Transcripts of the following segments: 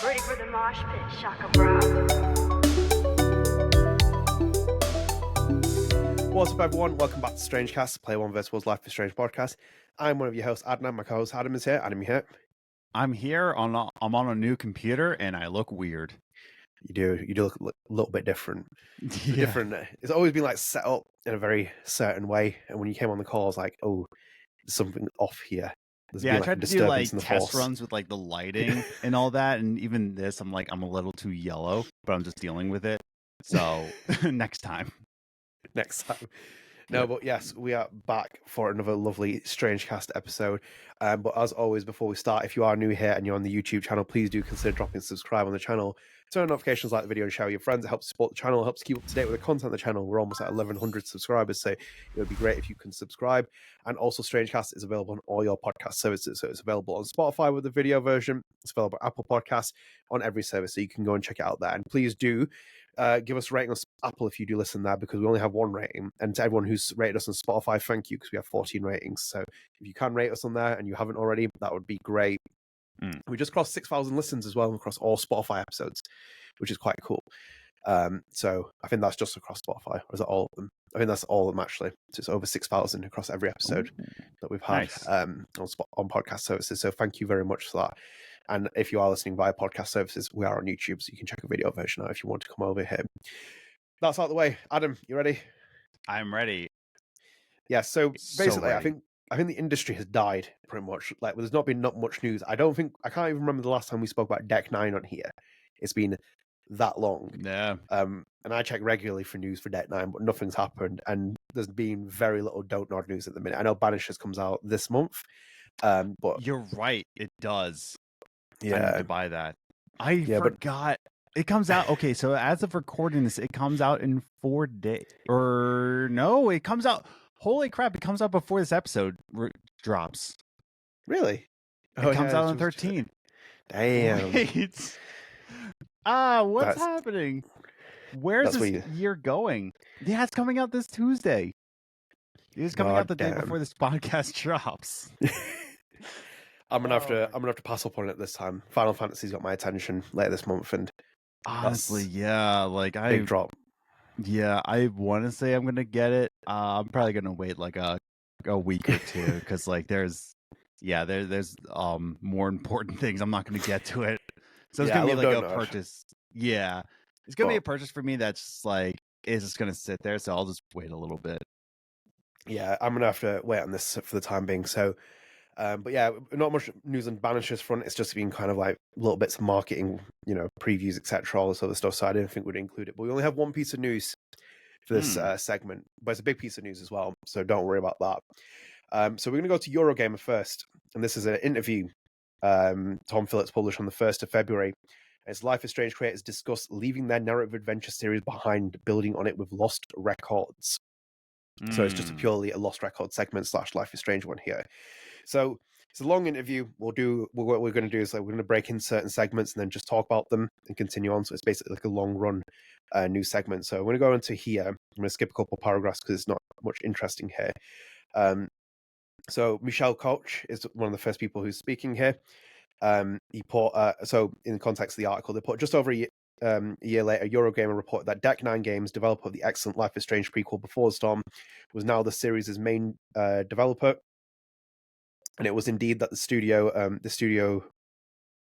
Ready for the mosh pit, Shaka Bra. What's up, everyone? Welcome back to StrangeCast, Play One vs. Life is Strange podcast. I'm one of your hosts, Adnan. My co-host Adam is here. Adam, you here? I'm here I'm on a new computer and I look weird. You do look a little bit different. Yeah. Different. It's always been like set up in a very certain way, and when you came on the call, I was like, "Oh, there's something off here." There's Yeah, I been, tried a to do disturbance like in the test force. runs with like the lighting and all that, and even this, I'm a little too yellow, but I'm just dealing with it. So next time. Next time. No, but yes, we are back for another lovely StrangeCast episode. But as always, before we start, if you are new here and you're on the YouTube channel, please do consider dropping subscribe on the channel. Turn on notifications, like the video, and share with your friends. It helps support the channel, helps keep up to date with the content of the channel. We're almost at 1,100 subscribers, so it would be great if you can subscribe. And also, StrangeCast is available on all your podcast services. So it's available on Spotify with the video version. It's available on Apple Podcasts, on every service, so you can go and check it out there. And please do give us a rating on Apple if you do listen there, because we only have one rating. And to everyone who's rated us on Spotify, thank you, because we have 14 ratings. So if you can rate us on there and you haven't already, that would be great. We just crossed 6,000 listens as well across all Spotify episodes, which is quite cool. So I think that's just across Spotify, or is that all of them? I think that's all of them, actually. So it's over 6,000 across every episode that we've had Nice. on podcast services. So thank you very much for that. And if you are listening via podcast services, we are on YouTube, so you can check a video version out if you want to come over here. That's out of the way. Adam, you ready? I'm ready. Yeah, so basically, ready. I think the industry has died pretty much. Like, there's not been not much news. I can't even remember the last time we spoke about Deck 9 on here. It's been that long. Yeah. And I check regularly for news for Deck 9, but nothing's happened. And there's been very little Don't Nod news at the minute. I know Banishers comes out this month. But You're right, it does. I yeah, need to buy that. I but forgot. It comes out okay, so as of recording this, it comes out in 4 days. Or no, it comes out. Holy crap, it comes out before this episode drops. really? It comes out on the 13th. Damn. Wait. What's happening? Where's this year going? Yeah, it's coming out this Tuesday. It's coming out the day before this podcast drops. I'm gonna have to pass up on it this time. Final Fantasy's got my attention later this month, and honestly, yeah, like big drop. Yeah, I want to say I'm gonna get it. I'm probably gonna wait like a week or two because like there's more important things. I'm not gonna get to it, so it's gonna be like a purchase. Yeah, it's gonna be a purchase for me. That's just like it's just gonna sit there. So I'll just wait a little bit. Yeah, I'm gonna have to wait on this for the time being. So. But yeah, not much news on Banishers front. It's just been kind of like little bits of marketing, previews, etc., all this other stuff. So I didn't think we'd include it. But we only have one piece of news for this segment, but it's a big piece of news as well. So don't worry about that. So we're going to go to Eurogamer first, and this is an interview Tom Phillips published on the 1st of February. As Life is Strange creators discuss leaving their narrative adventure series behind, building on it with Lost Records. So it's just purely a Lost Records segment / Life is Strange one here. So it's a long interview. What we're going to do is we're going to break in certain segments and then just talk about them and continue on. So it's basically like a long run news segment. So I'm going to go into here. I'm going to skip a couple of paragraphs because it's not much interesting here. So Michel Koch is one of the first people who's speaking here. He put so in the context of the article, they put just over a year later, Eurogamer reported that Deck 9 Games, developer of the excellent Life is Strange prequel Before the Storm, was now the series' main developer. And it was indeed that the studio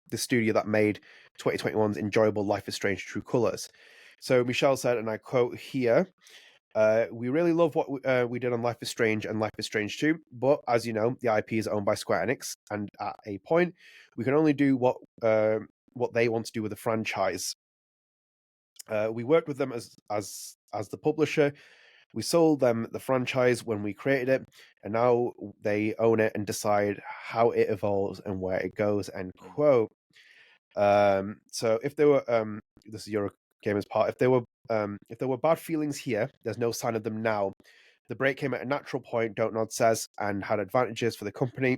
that made 2021's enjoyable Life is Strange True Colors. So Michel said, and I quote here, we really love what we did on Life is Strange and Life is Strange 2, but as you know, the IP is owned by Square Enix, and at a point, we can only do what they want to do with the franchise. We worked with them as the publisher. We sold them the franchise when we created it, and now they own it and decide how it evolves and where it goes, end quote. So if there were this is Eurogamer's part, if there were bad feelings here, there's no sign of them now. The break came at a natural point, Don't Nod says, and had advantages for the company,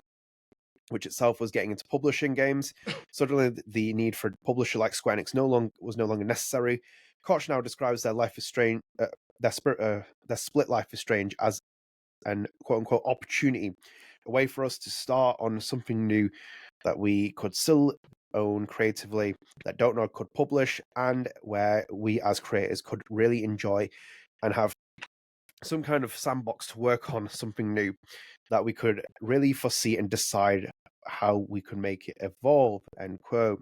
which itself was getting into publishing games. Suddenly the need for a publisher like Square Enix was no longer necessary. Koch now describes their Life is Strange their split Life is Strange as an quote-unquote opportunity, a way for us to start on something new that we could still own creatively that Don't Nod could publish, and where we as creators could really enjoy and have some kind of sandbox to work on something new that we could really foresee and decide how we could make it evolve, end quote.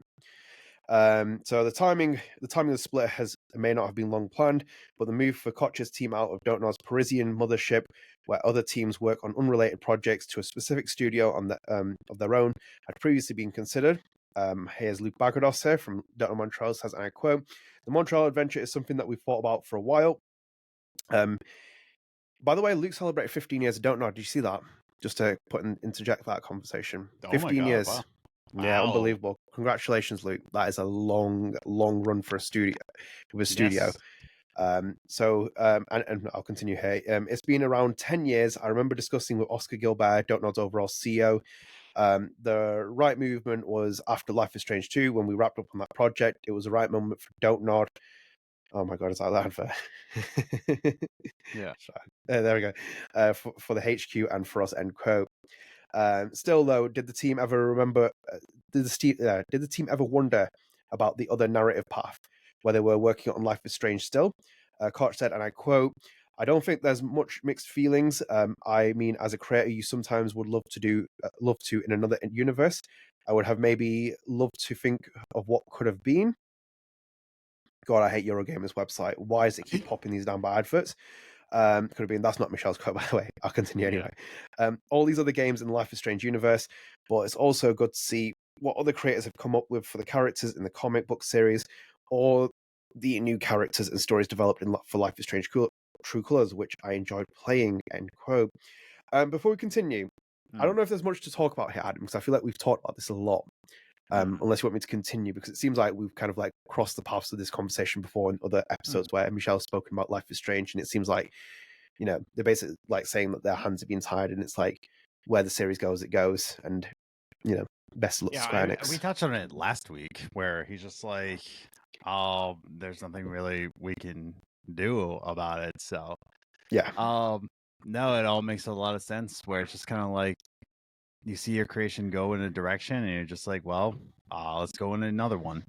So the timing of the split may not have been long planned, but the move for Koch's team out of Don't Nod's Parisian mothership, where other teams work on unrelated projects, to a specific studio of their own, had previously been considered. Here's Luke Baghadoust here from Don't Nod Montreal, says, and I quote, "The Montreal adventure is something that we've thought about for a while." By the way, Luke celebrated 15 years of Don't Nod. Did you see that? Just to interject that conversation. 15 years. Wow. Yeah, unbelievable. Congratulations, Luke. That is a long run for a studio. Yes. And I'll continue here. It's been around 10 years. I remember discussing with Oscar Gilbert, Don't Nod's overall CEO. The right movement was after Life is Strange 2, when we wrapped up on that project. It was the right moment for Don't Nod. Oh my god, is that loud for? Yeah. There we go. For the HQ and for us, end quote. Still, though, did the team ever remember? Did the team ever wonder about the other narrative path where they were working on Life is Strange still? Koch said, and I quote, "I don't think there's much mixed feelings. I mean, as a creator, you sometimes would love to in another universe. I would have maybe loved to think of what could have been. God, I hate Eurogamer's website. Why does it keep popping these down by adverts? Could have been, that's not Michelle's quote, by the way. I'll continue anyway. All these other games in the Life is Strange universe, but it's also good to see what other creators have come up with for the characters in the comic book series, or the new characters and stories developed for Life is Strange True Colors, which I enjoyed playing, end quote. Before we continue, I don't know if there's much to talk about here, Adam, because I feel like we've talked about this a lot. Unless you want me to continue, because it seems like we've kind of like crossed the paths of this conversation before in other episodes where Michelle's spoken about Life is Strange, and it seems like, you know, they're basically like saying that their hands have been tied, and it's like where the series goes, it goes, and you know, best of luck to Square Enix. We touched on it last week, where he's just like, "Oh, there's nothing really we can do about it." So, yeah, no, it all makes a lot of sense. Where it's just kind of like, you see your creation go in a direction, and you're just like, well, let's go in another one.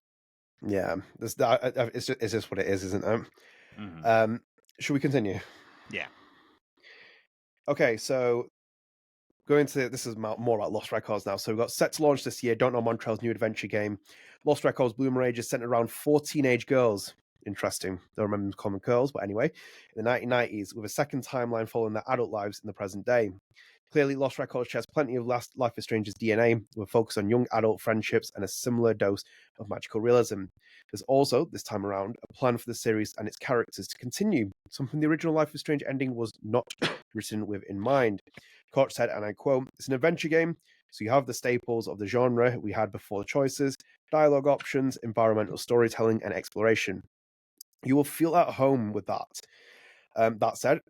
Yeah, it's just what it is, isn't it? Should we continue? Yeah. Okay, so this is more about Lost Records now. So we've got set to launch this year, Don't Nod Montreal's new adventure game. Lost Records Bloomer Age is centered around 4 teenage girls. Interesting. Don't remember them calling them girls, but anyway, in the 1990s, with a second timeline following their adult lives in the present day. Clearly, Lost Records shares plenty of Life is Strange's DNA, with a focus on young adult friendships and a similar dose of magical realism. There's also, this time around, a plan for the series and its characters to continue, something the original Life is Strange ending was not written with in mind. Koch said, and I quote, "It's an adventure game, so you have the staples of the genre we had before: choices, dialogue options, environmental storytelling, and exploration. You will feel at home with that." That said,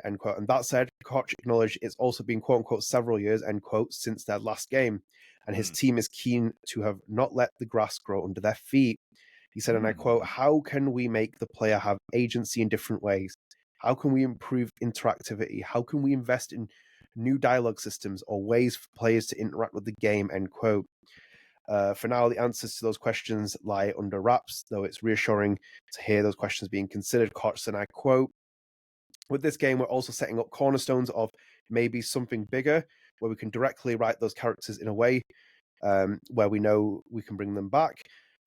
end quote. And that said, Koch acknowledged it's also been, quote unquote, several years, end quote, since their last game, and his team is keen to have not let the grass grow under their feet. He said, and I quote, "How can we make the player have agency in different ways? How can we improve interactivity? How can we invest in new dialogue systems or ways for players to interact with the game?" End quote. For now, the answers to those questions lie under wraps, though it's reassuring to hear those questions being considered. Koch, and I quote, "With this game, we're also setting up cornerstones of maybe something bigger, where we can directly write those characters in a way where we know we can bring them back,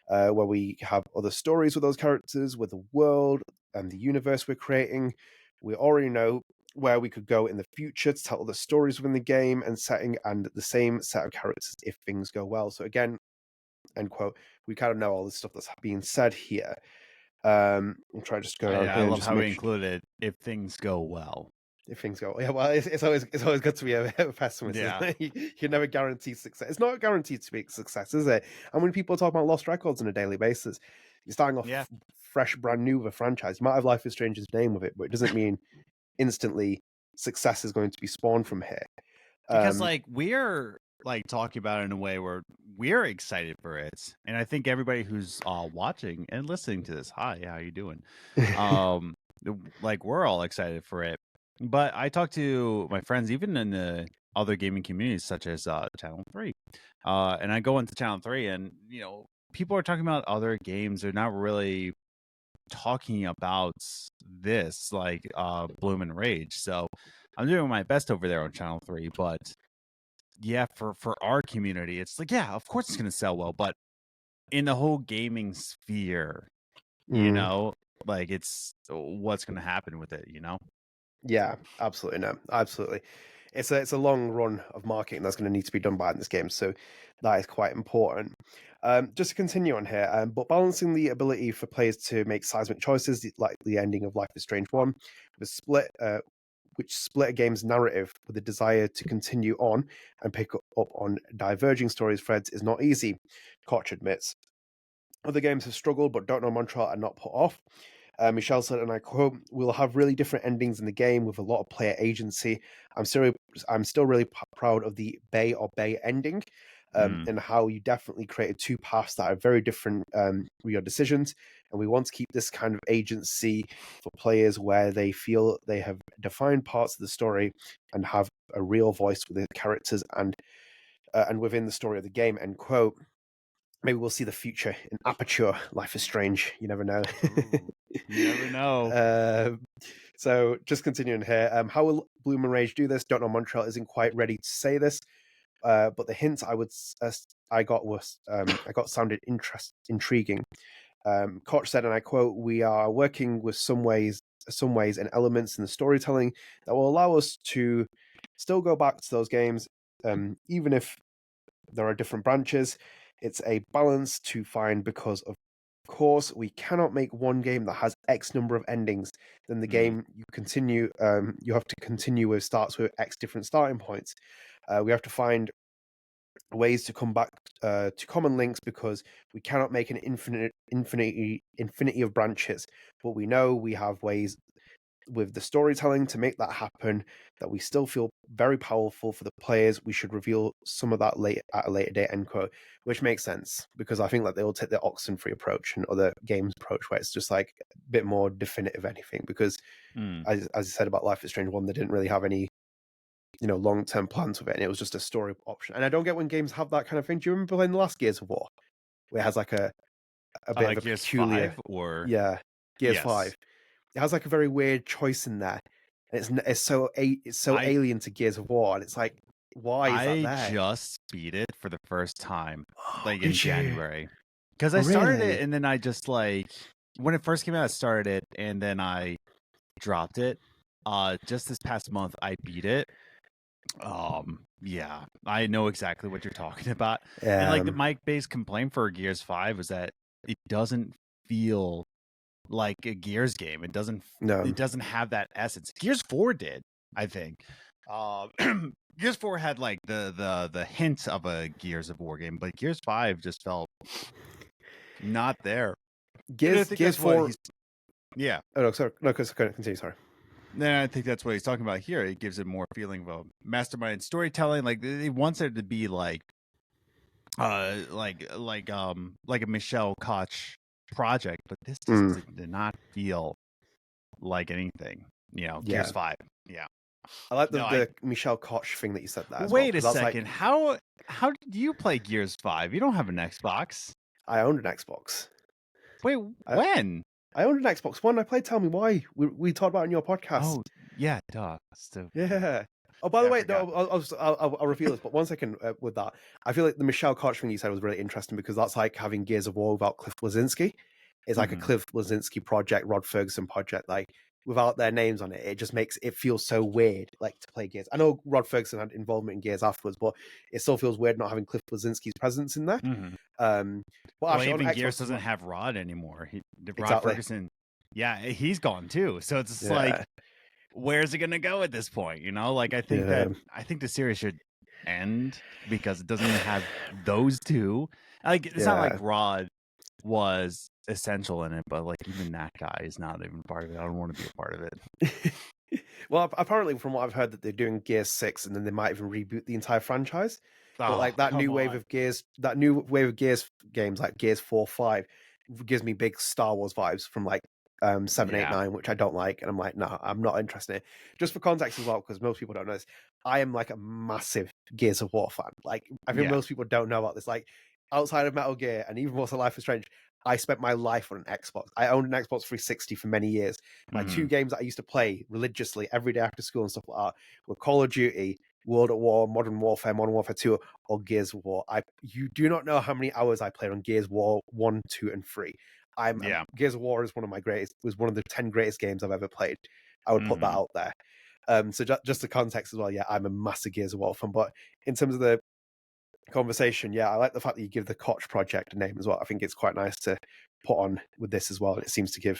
where we have other stories with those characters, with the world and the universe we're creating. We already know where we could go in the future to tell other stories within the game and setting, and the same set of characters if things go well." So again, end quote, we kind of know all the stuff that's being said here. I'm trying to just go around here. I love how we included "if things go well." If things go, yeah, well, it's always good to be a pessimist. Yeah, you never guarantee success. It's not guaranteed to be success, is it? And when people talk about Lost Records on a daily basis, you're starting off fresh, brand new with a franchise. You might have Life is Strange's name with it, but it doesn't mean instantly success is going to be spawned from here. Because like we're like talking about it in a way where we're excited for it, and I think everybody who's watching and listening to this, hi, how you doing? Like we're all excited for it. But I talked to my friends, even in the other gaming communities such as Channel 3. And I go into Channel 3 and, people are talking about other games. They're not really talking about this, like Bloom and Rage. So I'm doing my best over there on Channel 3. But yeah, for our community, it's like, yeah, of course it's going to sell well. But in the whole gaming sphere, like it's what's going to happen with it, Yeah, absolutely. No, absolutely. It's a long run of marketing that's going to need to be done behind this game, so that is quite important. Just to continue on here, but balancing the ability for players to make seismic choices, like the ending of Life is Strange 1, which split a game's narrative with a desire to continue on and pick up on diverging stories threads, is not easy, Koch admits. Other games have struggled, but Don't Nod Montreal are not put off. Michel said, and I quote, "We'll have really different endings in the game with a lot of player agency. I'm still really proud of the Bay or Bay ending, and how you definitely created two paths that are very different with your decisions. And we want to keep this kind of agency for players where they feel they have defined parts of the story and have a real voice with the characters and within the story of the game." End quote. Maybe we'll see the future in Aperture Life is Strange. You never know. You never know. So just continuing here. How will Bloom and Rage do this? Don't Nod Montreal isn't quite ready to say this. But the hints I got sounded intriguing. Koch said, and I quote, "We are working with some ways and elements in the storytelling that will allow us to still go back to those games, even if there are different branches. It's a balance to find because, of course, we cannot make one game that has X number of endings. Then the game you have to continue with starts with X different starting points. We have to find ways to come back to common links because we cannot make an infinity of branches. But we know we have ways with the storytelling to make that happen that we still feel very powerful for the players. We should reveal some of that at a later date," end quote, which makes sense because I think that they will take the Oxenfree approach and other games approach where it's just like a bit more definitive anything because as I said about Life is Strange 1, they didn't really have any long-term plans with it, and it was just a story option. And I don't get when games have that kind of thing. Do you remember playing the last Gears of War where it has like a bit of a Gears peculiar 5 or Gears 5? It has like a very weird choice in there. And it's so alien to Gears of War, and it's like, why is that there? I just beat it for the first time, like Did in you? January, because I started Really? it and then I just like when it first came out, I started it and then I dropped it. Just this past month, I beat it. Yeah, I know exactly what you're talking about. And like my base complaint for Gears 5 was that it doesn't feel like a Gears game. It doesn't have that essence. Gears 4 did, I think. Gears 4 had like the hint of a Gears of War game, but Gears 5 just felt not there. Gears 4. Yeah. Oh no, sorry. No, continue. Sorry. Then I think that's what he's talking about here. It gives it more feeling of a mastermind storytelling. Like he wants it to be like a Michel Koch project, but this just did not feel like anything. Gears 5. Yeah. I like the Michel Koch thing that you said there. Wait a second. How did you play Gears 5? You don't have an Xbox. I owned an Xbox. Wait, when? I owned an Xbox One. I played Tell Me Why. We talked about it in your podcast. Oh, yeah, duh. Yeah. Oh, by the way, I'll reveal this, but 1 second with that. I feel like the Michel Koch thing you said was really interesting because that's like having Gears of War without Cliff Bleszinski. It's like a Cliff Bleszinski project, Rod Ferguson project, like without their names on it. It just makes it feel so weird, like to play Gears. I know Rod Ferguson had involvement in Gears afterwards, but it still feels weird not having Cliff Bleszinski's presence in there. Well, even Gears doesn't have Rod anymore. Rod Ferguson, yeah, he's gone too. So it's just like, where's it gonna go at this point? Like I think the series should end because it doesn't have those two. Like it's not like Rod was essential in it, but like even that guy is not even part of it. I don't want to be a part of it. Well, apparently, from what I've heard, that they're doing Gears 6, and then they might even reboot the entire franchise. But like that new wave of Gears games, like Gears 4, 5, gives me big Star Wars vibes from like 789, which I don't like, and I'm like, no, I'm not interested in it. Just for context as well, because most people don't know this, I am like a massive Gears of War fan. Like, I think most people don't know about this. Like, outside of Metal Gear and even more so Life is Strange, I spent my life on an Xbox. I owned an Xbox 360 for many years. My two games that I used to play religiously every day after school and stuff like that were Call of Duty, World at War, Modern Warfare 2, or Gears of War. You do not know how many hours I played on Gears of War 1, 2, and 3. Gears of War is one of the 10 greatest games I've ever played. I would put that out there. So just the context as well. Yeah, I'm a massive Gears of War fan. But in terms of the conversation, yeah, I like the fact that you give the Koch project a name as well. I think it's quite nice to put on with this as well. It seems to give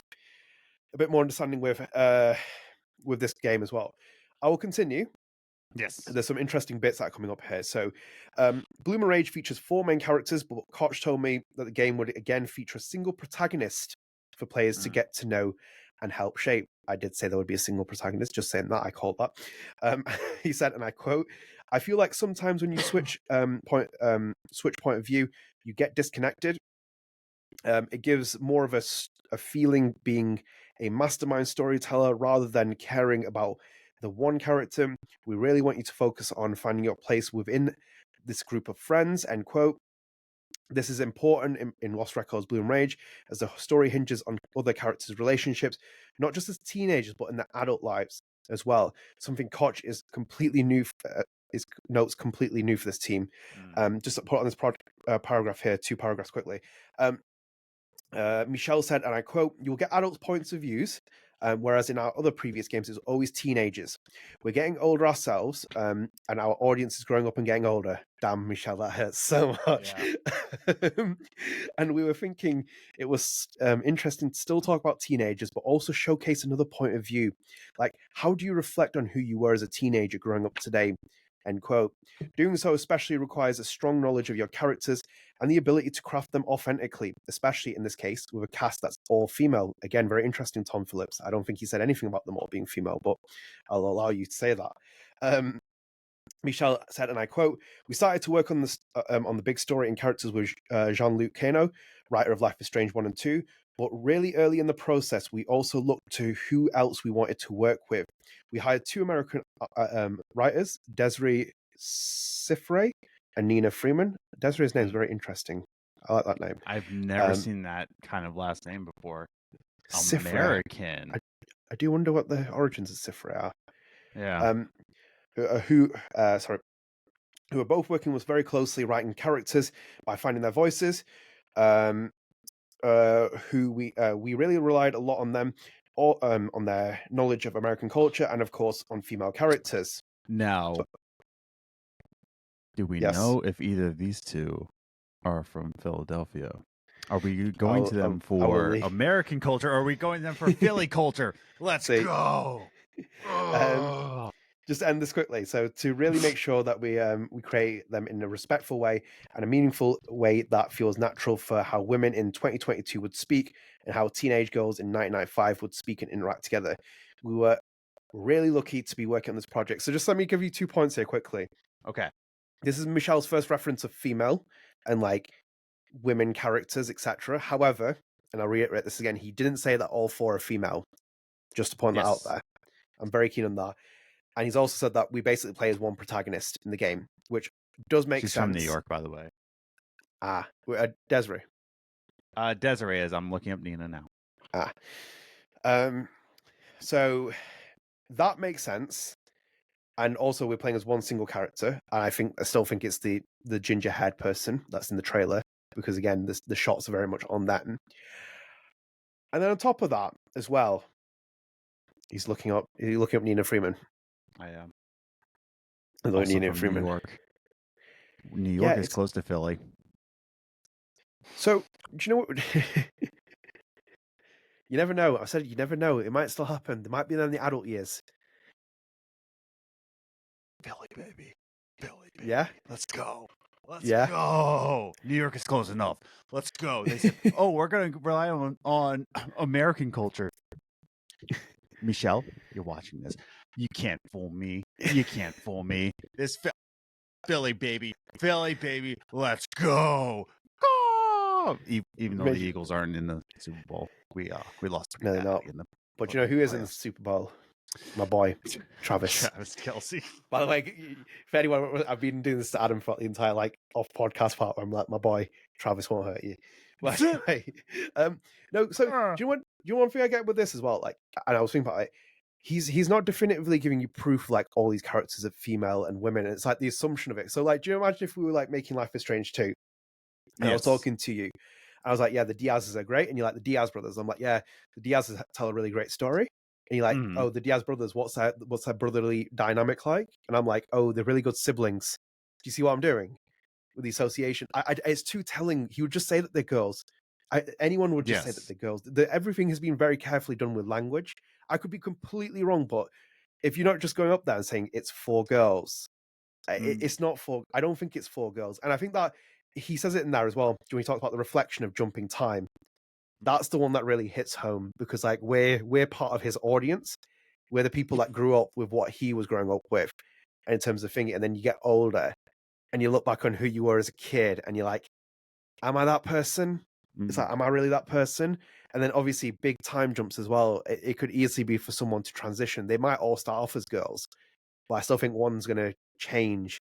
a bit more understanding with this game as well. I will continue. Yes. There's some interesting bits that are coming up here. So, Bloom and Rage features 4 main characters, but Koch told me that the game would again feature a single protagonist for players to get to know and help shape. I did say there would be a single protagonist, just saying that. I called that. He said, and I quote, "I feel like sometimes when you switch point of view, you get disconnected. It gives more of a feeling being a mastermind storyteller rather than caring about the one character. We really want you to focus on finding your place within this group of friends," end quote. This is important in Lost Records Bloom Rage, as the story hinges on other characters' relationships, not just as teenagers, but in their adult lives as well. Something Koch is completely new, notes completely new for this team. Just to put on this paragraph here, 2 paragraphs quickly. Michel said, and I quote, "You will get adults' points of views, whereas in our other previous games, it was always teenagers. We're getting older ourselves, and our audience is growing up and getting older." Damn, Michel, that hurts so much. Yeah. And we were thinking it was interesting to still talk about teenagers, but also showcase another point of view. Like, how do you reflect on who you were as a teenager growing up today? End quote. Doing so especially requires a strong knowledge of your characters and the ability to craft them authentically, especially in this case with a cast that's all female. Again, very interesting, Tom Phillips. I don't think he said anything about them all being female, but I'll allow you to say that. Michel said, and I quote, "We started to work on the big story and characters with Jean-Luc Cano, writer of Life is Strange 1 and 2, but really early in the process, we also looked to who else we wanted to work with. We hired 2 American writers, Desiree Sifray and Nina Freeman." Desiree's name is very interesting. I like that name. I've never seen that kind of last name before. Sifray. American. I do wonder what the origins of Sifray are. Yeah. Who are both working with very closely writing characters by finding their voices. Who we really relied a lot on them, or on their knowledge of American culture, and of course on female characters. Now, do we know if either of these 2 are from Philadelphia? Are we going to them for American culture, or are we going to them for Philly culture? Let's go. Just end this quickly. So to really make sure that we create them in a respectful way and a meaningful way that feels natural for how women in 2022 would speak and how teenage girls in 1995 would speak and interact together. We were really lucky to be working on this project. So just let me give you 2 points here quickly. Okay. This is Michel's first reference of female and like women characters, etc. However, and I'll reiterate this again, he didn't say that all 4 are female. Just to point that out there. I'm very keen on that. And he's also said that we basically play as one protagonist in the game, which does make sense. She's from New York, by the way. Desiree. Desiree is. I'm looking up Nina now. So that makes sense. And also we're playing as one single character. And I still think it's the ginger-haired person that's in the trailer, because again, the shots are very much on them. And then on top of that as well, he's looking up Nina Freeman. I am. Also Nina Freeman. New York. New York is close to Philly. So, do you know what? You never know. I said you never know. It might still happen. There might be in the adult years. Philly, baby. Philly, baby. Yeah? Let's go. Let's go. New York is close enough. Let's go. They said, "Oh, we're going to rely on American culture." Michel, you're watching this. You can't fool me. You can't fool me. This Philly, baby. Philly, baby. Let's go. Oh, even though the Eagles aren't in the Super Bowl, we lost. No, they're not. But you know who is in the Super Bowl? My boy, Travis. Travis Kelce. By the way, for anyone, I've been doing this to Adam for the entire off podcast part where I'm like, my boy, Travis won't hurt you. But anyway, no. So do you want one thing I get with this as well? Like, and I was thinking about it. He's not definitively giving you proof like all these characters are female and women. It's like the assumption of it. So like, do you imagine if we were like making Life is Strange 2? And I was talking to you. I was like, yeah, the Diaz's are great. And you're like, the Diaz brothers. I'm like, yeah, the Diaz's tell a really great story. And you're like, oh, the Diaz brothers, what's their brotherly dynamic like? And I'm like, oh, they're really good siblings. Do you see what I'm doing with the association? It's too telling. He would just say that they're girls. Anyone would just say that they're girls. Everything has been very carefully done with language. I could be completely wrong, but if you're not just going up there and saying it's 4 girls, it's not 4. I don't think it's 4 girls. And I think that he says it in there as well. When he talks about the reflection of jumping time, that's the one that really hits home because like we're part of his audience. We're the people that grew up with what he was growing up with in terms of thinking. And then you get older and you look back on who you were as a kid and you're like, am I that person? It's like, am I really that person? And then obviously big time jumps as well. It could easily be for someone to transition. They might all start off as girls, but I still think one's going to change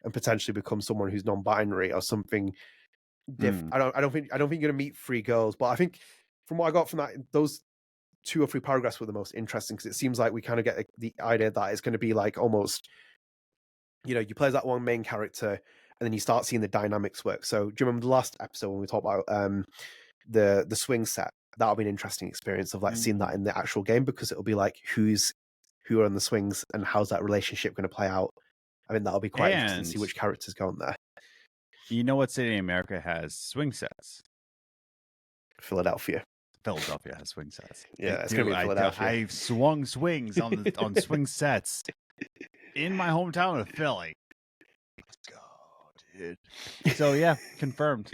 and potentially become someone who's non-binary or something different. I don't think you're going to meet 3 girls, but I think from what I got from that, those 2 or 3 paragraphs were the most interesting because it seems like we kind of get the idea that it's going to be like almost, you know, you play as that one main character and then you start seeing the dynamics work. So do you remember the last episode when we talked about the swing set? That'll be an interesting experience of like seeing that in the actual game because it'll be like who are on the swings and how's that relationship going to play out. I mean, that'll be quite interesting to see which characters go on there. You know what city in America has swing sets? Philadelphia. Philadelphia has swing sets. Yeah, it's going to be Philadelphia. I've swung swings on swing sets in my hometown of Philly. Let's go, dude. So yeah, confirmed.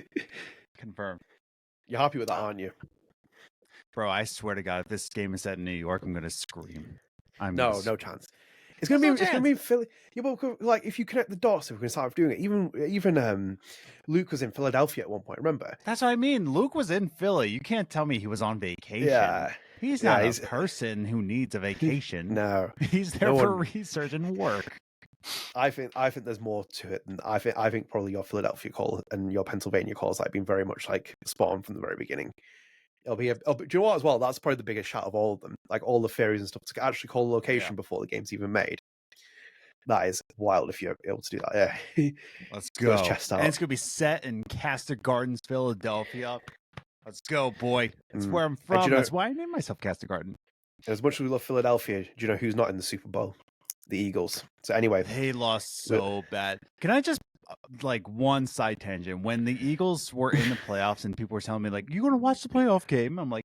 You're happy with that, aren't you? Bro, I swear to God, if this game is set in New York, I'm gonna scream. No chance. It's gonna be Philly. Yeah, but like if you connect the dots, if we're gonna start doing it, even Luke was in Philadelphia at one point. Remember? That's what I mean. Luke was in Philly. You can't tell me he was on vacation. Yeah, he's not a person who needs a vacation. No, he's there for research and work. I think there's more to it, and I think probably your Philadelphia call and your Pennsylvania calls like been very much like spot on from the very beginning. Do you know what as well? That's probably the biggest shout of all of them. Like all the theories and stuff to actually call the location before the game's even made. That is wild if you're able to do that. Yeah, let's go. Chest out. And it's gonna be set in Castor Gardens, Philadelphia. Let's go, boy. That's where I'm from. That's why I named myself Castor Garden. As much as we love Philadelphia, do you know who's not in the Super Bowl? The Eagles. So anyway, they lost so bad. Can I just like one side tangent? When the Eagles were in the playoffs and people were telling me like, "You gonna watch the playoff game?" I'm like,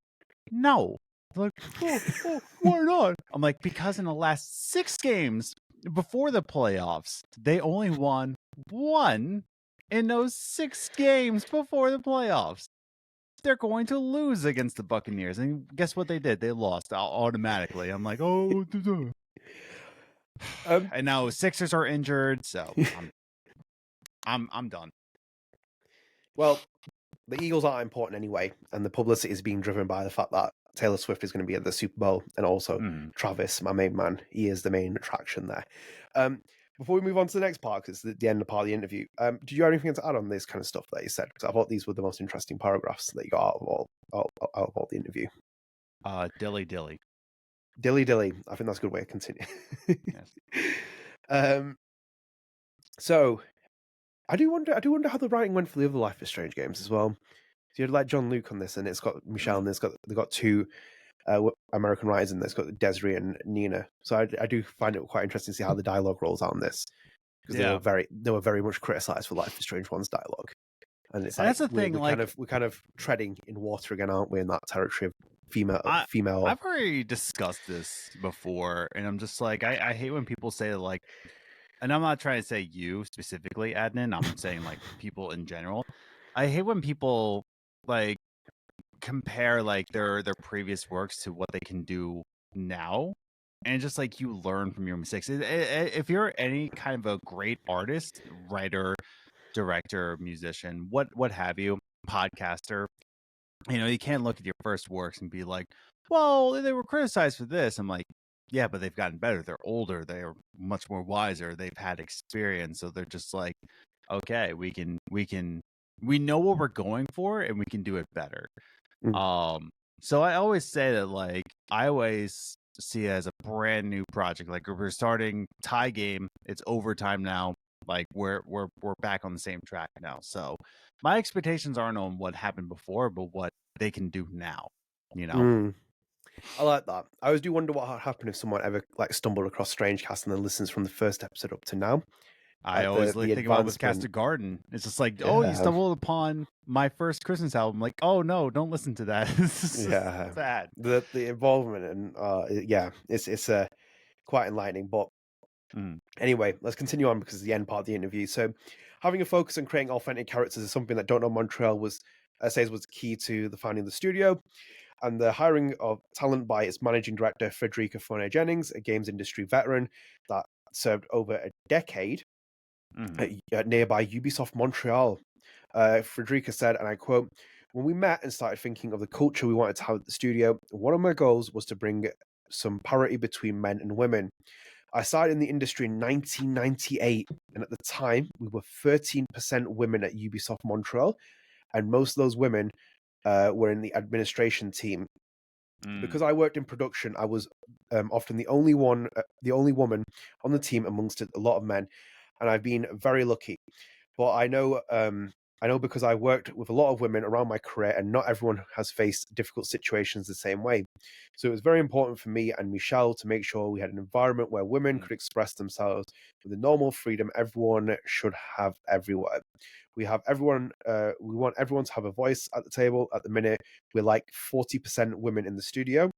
"No." They're like, oh, why not? I'm like, because in the last 6 games before the playoffs, they only won 1 in those 6 games before the playoffs. They're going to lose against the Buccaneers, and guess what they did? They lost automatically. I'm like, oh. And now Sixers are injured, so I'm done. Well, the Eagles aren't important anyway, and the publicity is being driven by the fact that Taylor Swift is going to be at the Super Bowl, and also Travis, my main man, he is the main attraction there. Before we move on to the next part, because it's the end of part of the interview, did you have anything to add on this kind of stuff that you said? Because I thought these were the most interesting paragraphs that you got out of all the interview. Dilly dilly. Dilly dilly. I think that's a good way to continue. Yes. So I do wonder how the writing went for the other Life is Strange games as well. So you had like John Luke on this, and it's got Michelle, and they've got 2 American writers in this. It's got Desiree and Nina. So I do find it quite interesting to see how the dialogue rolls out on this, because they were very much criticized for Life is Strange 1's dialogue. And it's that's the thing. We're kind of treading in water again, aren't we? In that territory of female. I've already discussed this before, and I'm just like, I hate when people say like, and I'm not trying to say you specifically, Adnan. I'm saying like people in general. I hate when people like compare like their previous works to what they can do now, and just like you learn from your mistakes. If you're any kind of a great artist, writer, director, musician, what have you, podcaster, you can't look at your first works and be like, well, they were criticized for this. I'm like, yeah, but they've gotten better. They're older. They are much more wiser. They've had experience. So they're just like, okay, we know what we're going for and we can do it better. So I always say that, like, I always see it as a brand new project. Like, if we're starting tie game, it's overtime now. Like, we're back on the same track now. So my expectations aren't on what happened before, but what they can do now. I like that. I always do wonder what would happen if someone ever like stumbled across StrangeCast and then listens from the first episode up to now. I always think about with Cast of Garden. It's just like, oh, you stumbled upon my first Christmas album. Like, oh no, don't listen to that. Yeah, sad. The involvement and it's quite enlightening. But anyway, let's continue on because it's the end part of the interview. So, having a focus on creating authentic characters is something that Don't Nod Montreal says was key to the founding of the studio. And the hiring of talent by its managing director, Frederique and Fourny-Jennings, a games industry veteran that served over a decade at nearby Ubisoft Montreal. Frederica said, and I quote, "When we met and started thinking of the culture we wanted to have at the studio, one of my goals was to bring some parity between men and women. I started in the industry in 1998, and at the time, we were 13% women at Ubisoft Montreal, and most of those women were in the administration team. Because I worked in production, I was often the only woman on the team amongst a lot of men, and I've been very lucky. But I know because I worked with a lot of women around my career, and not everyone has faced difficult situations the same way. So it was very important for me and Michel to make sure we had an environment where women could express themselves with the normal freedom everyone should have everywhere. We have everyone. We want everyone to have a voice at the table. At the minute, we're like 40% women in the studio.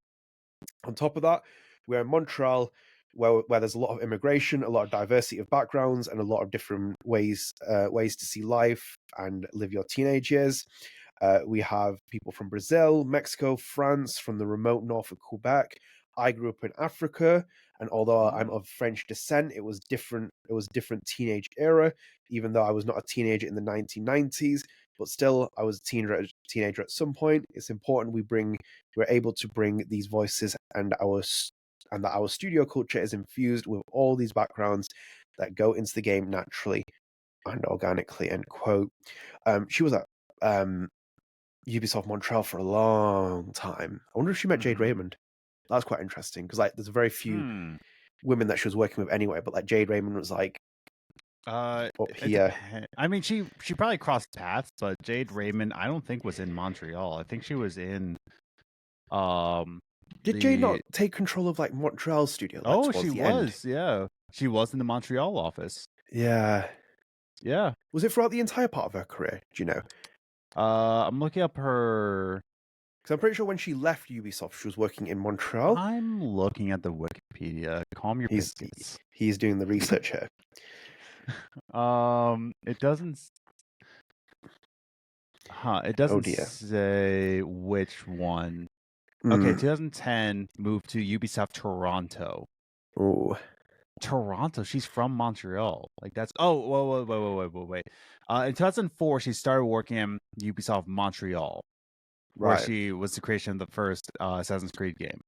On top of that, we're in Montreal, where there's a lot of immigration, a lot of diversity of backgrounds, and a lot of different ways to see life and live your teenage years. We have people from Brazil, Mexico, France, from the remote north of Quebec. I grew up in Africa, and although I'm of French descent, it was different. It was a different teenage era, even though I was not a teenager in the 1990s. But still, I was a teenager at some point. It's important we're able to bring these voices and that our studio culture is infused with all these backgrounds that go into the game naturally and organically." End quote. She was at Ubisoft Montreal for a long time. I wonder if she met Jade Raymond. That's quite interesting because like there's very few women that she was working with anyway, but like Jade Raymond was like up here. I mean, she probably crossed paths, but Jade Raymond, I don't think was in Montreal. I think she was in. Did Jade not take control of like Montreal studio? Like, she was. Yeah, she was in the Montreal office. Yeah. Was it throughout the entire part of her career? Do you know? I'm looking up her. Because I'm pretty sure when she left Ubisoft, she was working in Montreal. I'm looking at the Wikipedia. Calm your biscuits. He's doing the research here. It doesn't. It doesn't say which one. Okay, 2010 moved to Ubisoft Toronto. Oh, Toronto. She's from Montreal. Like that's. Oh, wait. In 2004, she started working in Ubisoft Montreal, where she was the creation of the first Assassin's Creed game,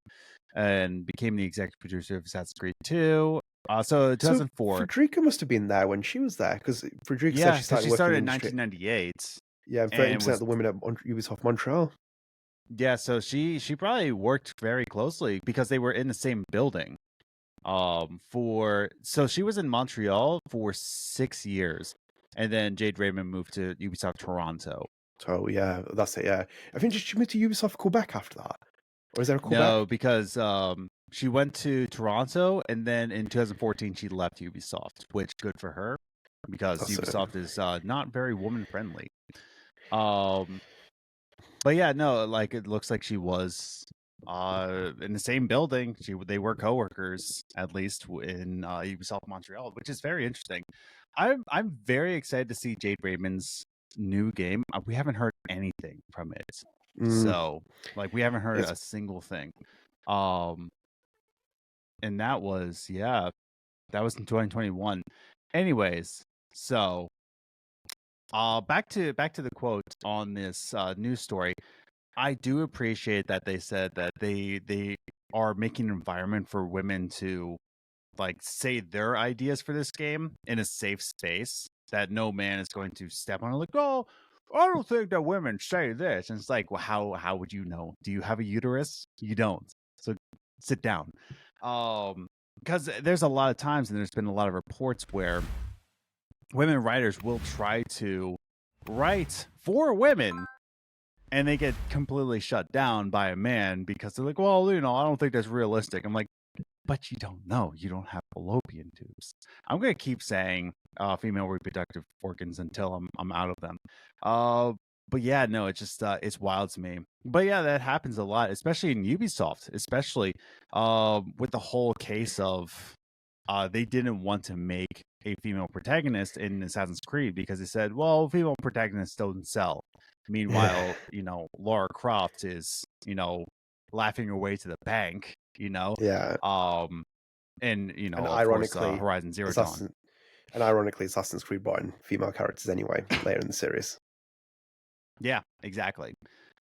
and became the executive producer of Assassin's Creed 2. So 2004. So Frederica must have been there when she was there, because Frederica said she started in 1998. Yeah, 30% of the women at Ubisoft Montreal. Yeah, so she probably worked very closely because they were in the same building. So she was in Montreal for 6 years, and then Jade Raymond moved to Ubisoft Toronto. Oh yeah, that's it. Yeah, I think she moved to Ubisoft Quebec after that, or is there a Quebec? No, because she went to Toronto, and then in 2014 she left Ubisoft, which good for her because Ubisoft is not very woman friendly. But yeah, no, like it looks like she was in the same building. They were coworkers, at least in Ubisoft Montreal, which is very interesting. I'm very excited to see Jade Raymond's new game. We haven't heard anything from it, so like we haven't heard a single thing. And that was in 2021. Anyways, so back to the quote on this news story. I do appreciate that they said that they are making an environment for women to like say their ideas for this game in a safe space that no man is going to step on. Like, oh, I don't think that women say this, and it's like, well, how would you know? Do you have a uterus? You don't. So sit down. Because there's a lot of times, and there's been a lot of reports where women writers will try to write for women and they get completely shut down by a man because they're like, well, I don't think that's realistic. I'm like, but you don't know. You don't have fallopian tubes. I'm gonna keep saying female reproductive organs until I'm out of them. But yeah, no, it's just it's wild to me. But yeah, that happens a lot, especially in Ubisoft, especially with the whole case of they didn't want to make a female protagonist in Assassin's Creed because they said, well, female protagonists don't sell. Meanwhile, Lara Croft is, laughing her way to the bank, Yeah. And, And of course, ironically, Horizon Zero Dawn. Assassin's Creed brought in female characters anyway later in the series. Yeah, exactly.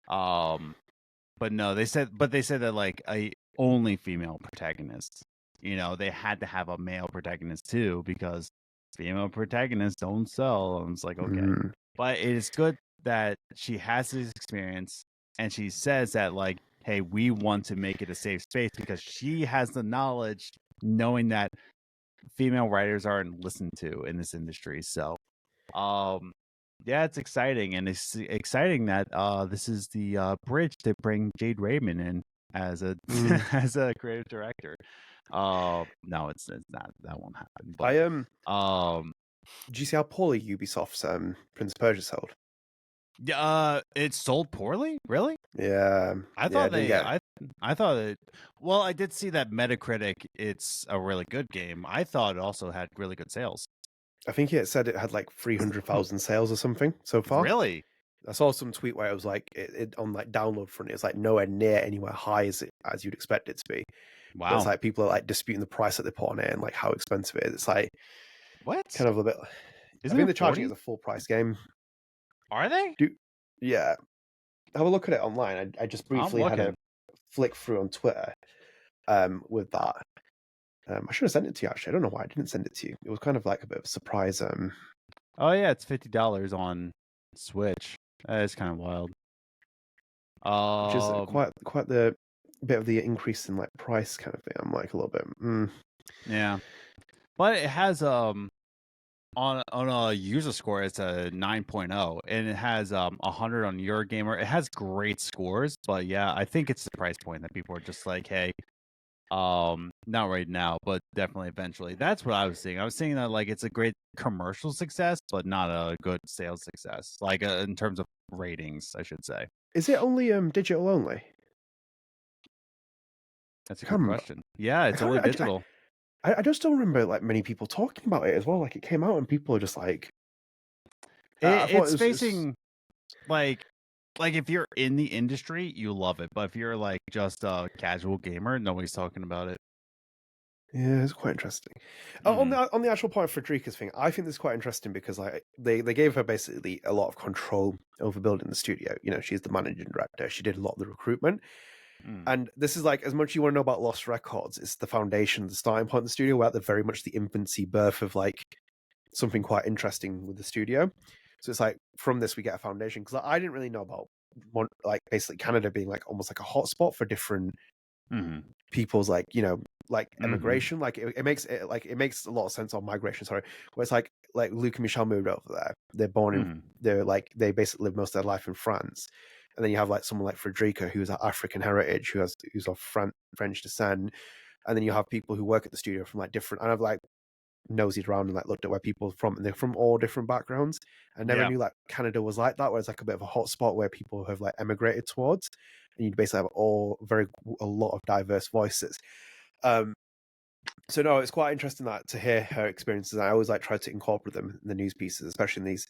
But no, they said that like a only female protagonist. They had to have a male protagonist too because female protagonists don't sell. And it's like, okay. Mm. But it is good that she has this experience and she says that like, hey, we want to make it a safe space because she has the knowledge knowing that female writers aren't listened to in this industry. So yeah, it's exciting, and it's exciting that this is the bridge to bring Jade Raymond in as a as a creative director. No, it's not. That won't happen. But did you see how poorly Ubisoft's Prince of Persia sold? It sold poorly. Really? Yeah, I thought I thought it. Well, I did see that Metacritic. It's a really good game. I thought it also had really good sales. I think it said it had like 300,000 sales or something so far. Really? I saw some tweet where it was like it on like download front. It's like nowhere near anywhere high as you'd expect it to be. Wow. But it's like people are like disputing the price that they put on it and like how expensive it is. It's like what? Kind of a bit. Isn't I think it they're charging 40? it as a full price game. Are they? Yeah. Have a look at it online. I just briefly had a flick through on Twitter with that. I should have sent it to you actually. I don't know why I didn't send it to you. It was kind of like a bit of a surprise. Oh yeah, it's $50 on Switch. It's kind of wild. Which is quite the bit of the increase in like price kind of thing. I'm like a little bit. Yeah, but it has on a user score, it's a 9.0, and it has 100 on Eurogamer. It has great scores, but yeah, I think it's the price point that people are just like, hey, not right now, but definitely eventually. That's what I was seeing. I was seeing that like it's a great commercial success, but not a good sales success, like in terms of ratings, I should say. Is it only digital only? That's a good question. Yeah, it's only digital. I just don't remember like many people talking about it as well. Like it came out and people are just like, it's facing like if you're in the industry, you love it, but if you're like just a casual gamer, nobody's talking about it. Yeah, it's quite interesting. On the actual point of Frederica's thing, I think this is quite interesting because like they gave her basically a lot of control over building the studio. She's the managing director. She did a lot of the recruitment. And this is like, as much as you want to know about Lost Records, it's the foundation, the starting point of the studio, where they're very much the infancy birth of like something quite interesting with the studio. So it's like from this we get a foundation, because I didn't really know about like basically Canada being like almost like a hotspot for different people's like immigration. Like it makes a lot of sense on migration. Sorry, where it's like Luke and Michel moved over there. They're born in they basically live most of their life in France. And then you have like someone like Frederica, who's African heritage, who's of French descent. And then you have people who work at the studio from like different. And I've like nosed around and like looked at where people are from, and they're from all different backgrounds. I never knew like Canada was like that, where it's like a bit of a hotspot where people have like emigrated towards, and you basically have a lot of diverse voices. So no, it's quite interesting to hear her experiences. I always like try to incorporate them in the news pieces, especially in these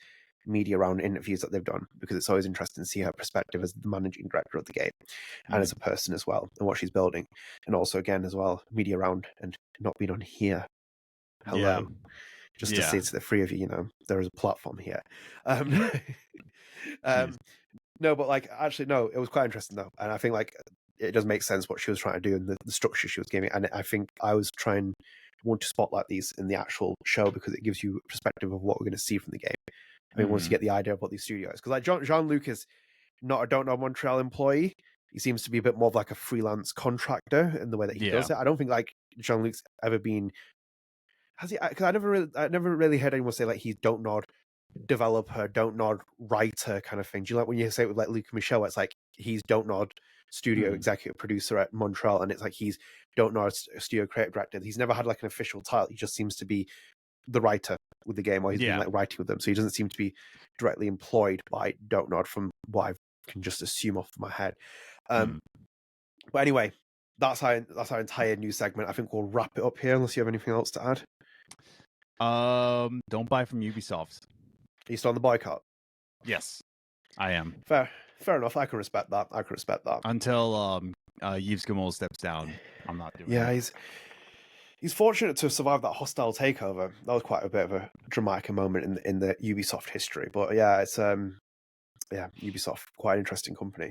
media round interviews that they've done, because it's always interesting to see her perspective as the managing director of the game and as a person as well, and what she's building. And also again as well, media round and not being on here. Hello. just to say to the three of you, there is a platform here. No, but like actually, no, it was quite interesting though, and I think like it does make sense what she was trying to do and the structure she was giving. And I think I was want to spotlight these in the actual show because it gives you a perspective of what we're going to see from the game. I mean, once you get the idea of what these studios, because like Jean-Luc is not a Don't Nod Montreal employee. He seems to be a bit more of like a freelance contractor in the way that he does it. I don't think like Jean-Luc's ever been. Has he? Because I never really heard anyone say like he's Don't Nod developer, Don't Nod writer kind of thing. Do you like when you say it with like Luke and Michel? It's like he's Don't Nod studio executive producer at Montreal, and it's like he's Don't Nod studio creative director. He's never had like an official title. He just seems to be the writer with the game, or he's been like writing with them. So he doesn't seem to be directly employed by Don't Nod, from what I can just assume off my head. But anyway, that's our entire news segment. I think we'll wrap it up here unless you have anything else to add. Don't buy from Ubisoft. Are you still on the boycott? Yes, I am. Fair enough. I can respect that. Until Yves Guillemot steps down, I'm not doing it. Yeah, he's fortunate to have survived that hostile takeover. That was quite a bit of a dramatic moment in the Ubisoft history. But yeah, it's Ubisoft, quite an interesting company.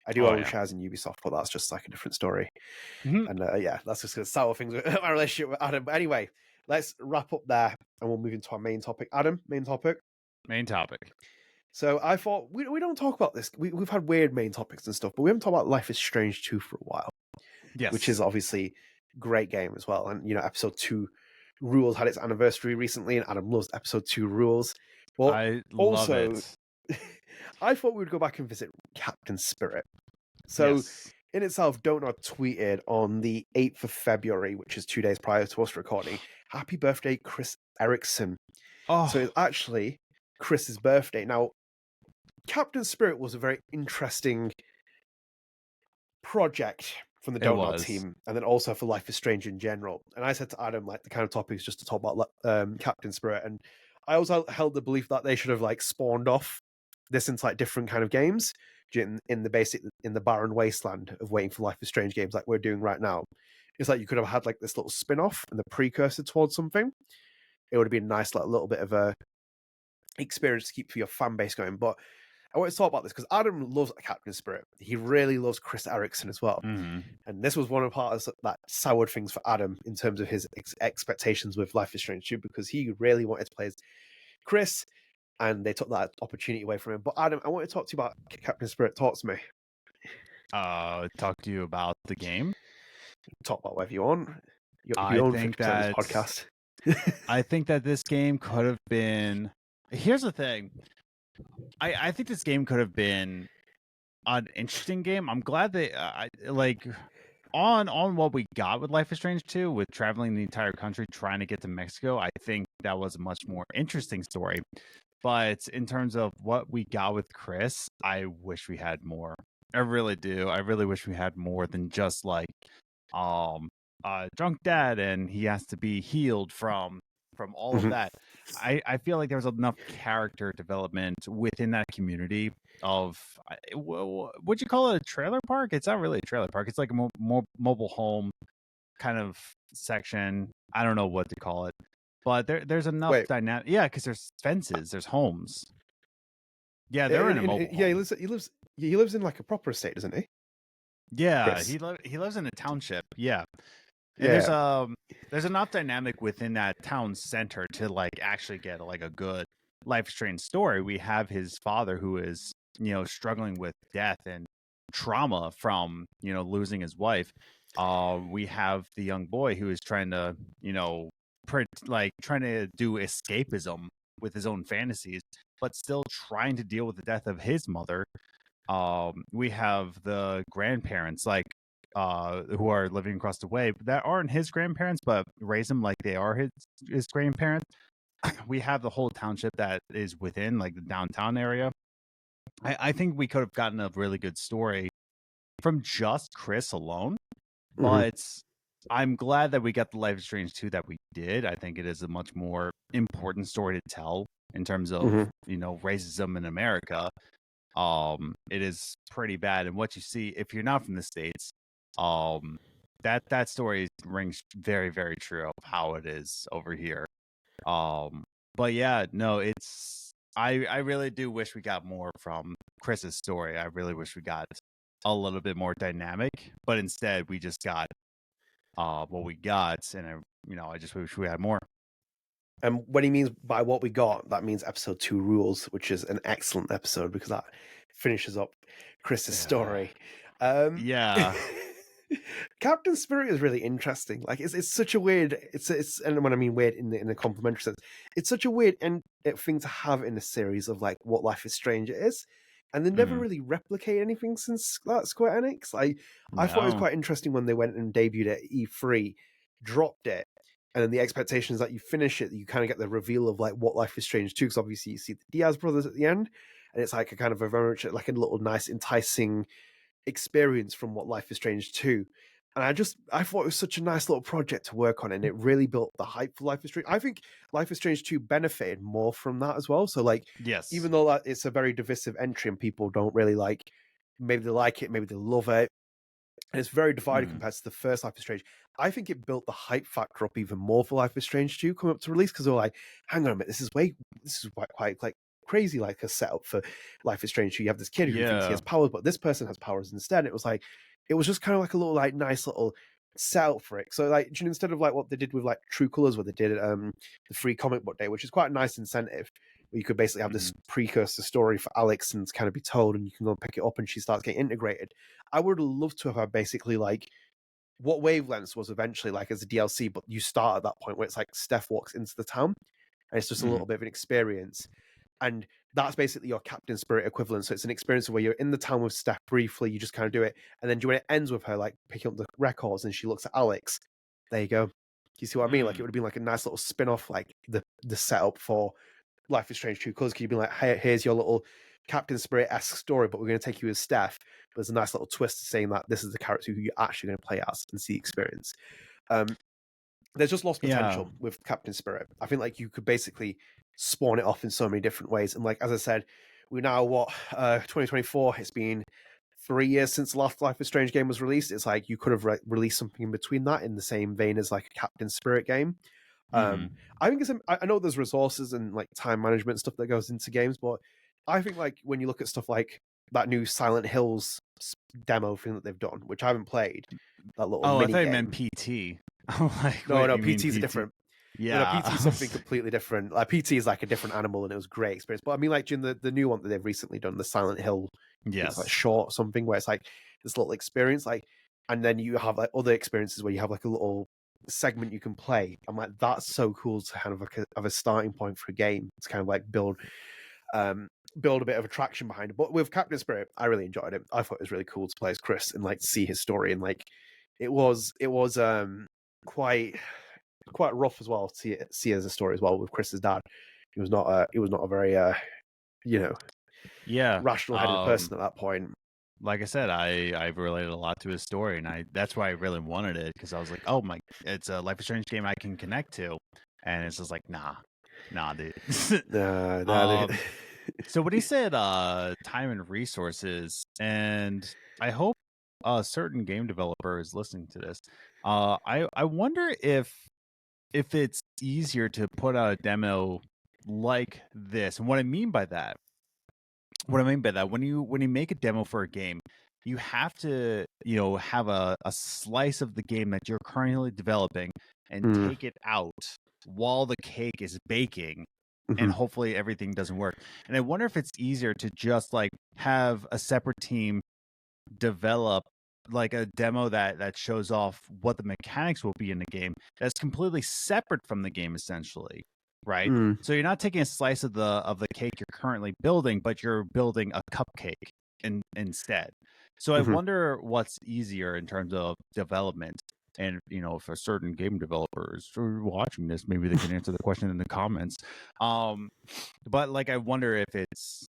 I do own shares in Ubisoft, but that's just like a different story. And that's just going to sour things with my relationship with Adam. But anyway, let's wrap up there and we'll move into our main topic. Adam, main topic. So I thought we don't talk about this. We've had weird main topics and stuff, but we haven't talked about Life is Strange 2 for a while. Yes. Which is obviously a great game as well. And episode 2 Rules had its anniversary recently, and Adam loves episode 2 Rules. But I love it. I thought we would go back and visit Captain Spirit. So in itself, Don't Nod tweeted on the 8th of February, which is 2 days prior to us recording, "Happy birthday, Chris Eriksen." Oh. So it's actually Chris's birthday. Now, Captain Spirit was a very interesting project from the Don't Nod team, and then also for Life is Strange in general. And I said to Adam, like, the kind of topics just to talk about Captain Spirit, and I also held the belief that they should have like spawned off this into like different kind of games in the barren wasteland of waiting for Life is Strange games like we're doing right now. It's like you could have had like this little spin-off and the precursor towards something. It would have been a nice like little bit of a experience to keep for your fan base going. But I want to talk about this because Adam loves Captain Spirit. He really loves Chris Eriksen as well. And this was one of the parts that soured things for Adam in terms of his expectations with Life is Strange 2, because he really wanted to play as Chris, and they took that opportunity away from him. But Adam, I want to talk to you about Captain Spirit. Talk to me. Talk to you about the game? Talk about whatever you want. I think that podcast. I think that this game could have been... Here's the thing. I think this game could have been an interesting game. I'm glad they on what we got with Life is Strange 2, with traveling the entire country trying to get to Mexico. I think that was a much more interesting story. But in terms of what we got with Chris, I wish we had more. I really do. I really wish we had more than just like drunk dad and he has to be healed from all of that. I feel like there was enough character development within that community of, would you call it a trailer park? It's not really a trailer park. It's like a mobile home kind of section. I don't know what to call it, but there's enough dynamic. Yeah, because there's fences, there's homes. Yeah, they're in a mobile home. Yeah, he lives in like a proper estate, doesn't he? Yeah, Chris. He lives in a township. Yeah. And there's enough dynamic within that town center to like actually get like a good Life is Strange story. We have his father who is, struggling with death and trauma from, losing his wife. We have the young boy who is trying to, trying to do escapism with his own fantasies, but still trying to deal with the death of his mother. We have the grandparents, who are living across the way that aren't his grandparents, but raise him like they are his grandparents. We have the whole township that is within like the downtown area. I think we could have gotten a really good story from just Chris alone, but I'm glad that we got the Life is Strange 2 that we did. I think it is a much more important story to tell in terms of, racism in America. It is pretty bad. And what you see, if you're not from the States, that story rings very, very true of how it is over here. But yeah, no, it's I really do wish we got more from Chris's story. I really wish we got a little bit more dynamic, but instead we just got what we got, and I just wish we had more. And what he means by what we got, that means episode 2 rules, which is an excellent episode because that finishes up Chris's story. Yeah. Captain Spirit is really interesting. Like it's such a weird it's and when I mean weird in a complimentary sense, it's such a weird thing to have in a series of like what Life is Strange is. And they never really replicate anything since that Square Enix. I thought it was No. quite interesting when they went and debuted at E3, dropped it, and then the expectation is that you finish it, you kind of get the reveal of like what Life is Strange 2, because obviously you see the Diaz brothers at the end, and it's like a kind of a very much like a little nice enticing experience from what Life is Strange 2. And I thought it was such a nice little project to work on, and it really built the hype for Life is Strange. I think Life is Strange 2 benefited more from that as well. So like, Yes. even though that it's a very divisive entry and people don't really like, maybe they like it, maybe they love it, and it's very divided compared to the first Life is Strange, I think it built the hype factor up even more for Life is Strange 2 coming up to release, because they're like, hang on a minute, this is quite like crazy, like a setup for Life is Strange 2. You have this kid who thinks he has powers, but this person has powers instead. It was just kind of like a little like nice little setup for it. So like, instead of like what they did with like True Colors, what they did at the free comic book day, which is quite a nice incentive, where you could basically have this precursor story for Alex and kind of be told, and you can go and pick it up and she starts getting integrated. I would have loved to have had basically like what Wavelengths was eventually like as a DLC, but you start at that point where it's like Steph walks into the town and it's just a little bit of an experience. And that's basically your Captain Spirit equivalent. So it's an experience where you're in the town with Steph briefly, you just kind of do it. And then when it ends with her like picking up the records and she looks at Alex, there you go. Do you see what I mean? Like it would have been like a nice little spin-off, like the setup for Life is Strange 2 Colors. Could you be like, hey, here's your little Captain Spirit-esque story, but we're going to take you as Steph. There's a nice little twist to saying that this is the character who you're actually going to play as and see experience. There's just lost potential with Captain Spirit. I think like you could basically spawn it off in so many different ways. And like, as I said, we're now 2024. It's been 3 years since the last Life is Strange game was released. It's like you could have released something in between that in the same vein as like a Captain Spirit game. I think I know there's resources and like time management stuff that goes into games, but I think like when you look at stuff like that new Silent Hills demo thing that they've done, which I haven't played, that little mini I thought game. you meant PT. Like, no, PT PT's different. Yeah, PT is something completely different. Like PT is like a different animal, and it was a great experience. But I mean, like during the new one that they've recently done, the Silent Hill, it's like short something where it's like this little experience, like, and then you have like other experiences where you have like a little segment you can play. I'm like, that's so cool to kind of like have a starting point for a game. It's kind of like build a bit of attraction behind it. But with Captain Spirit, I really enjoyed it. I thought it was really cool to play as Chris and like see his story, and like it was quite rough as well to see as a story as well with Chris's dad. He was not a very rational headed person at that point. Like I said, I've related a lot to his story, and that's why I really wanted it, because I was like, oh my, it's a Life is Strange game I can connect to, and it's just like, nah, dude. Dude. So what he said, time and resources, and I hope a certain game developer is listening to this. I wonder if it's easier to put out a demo like this, and what I mean by that, when you make a demo for a game, you have to have a slice of the game that you're currently developing and take it out while the cake is baking, and hopefully everything doesn't work. And I wonder if it's easier to just like have a separate team develop like a demo that shows off what the mechanics will be in the game that's completely separate from the game, essentially, right? So you're not taking a slice of the cake you're currently building, but you're building a cupcake instead. So I wonder what's easier in terms of development. And if a certain game developer is watching this, maybe they can answer the question in the comments. But like, I wonder if it's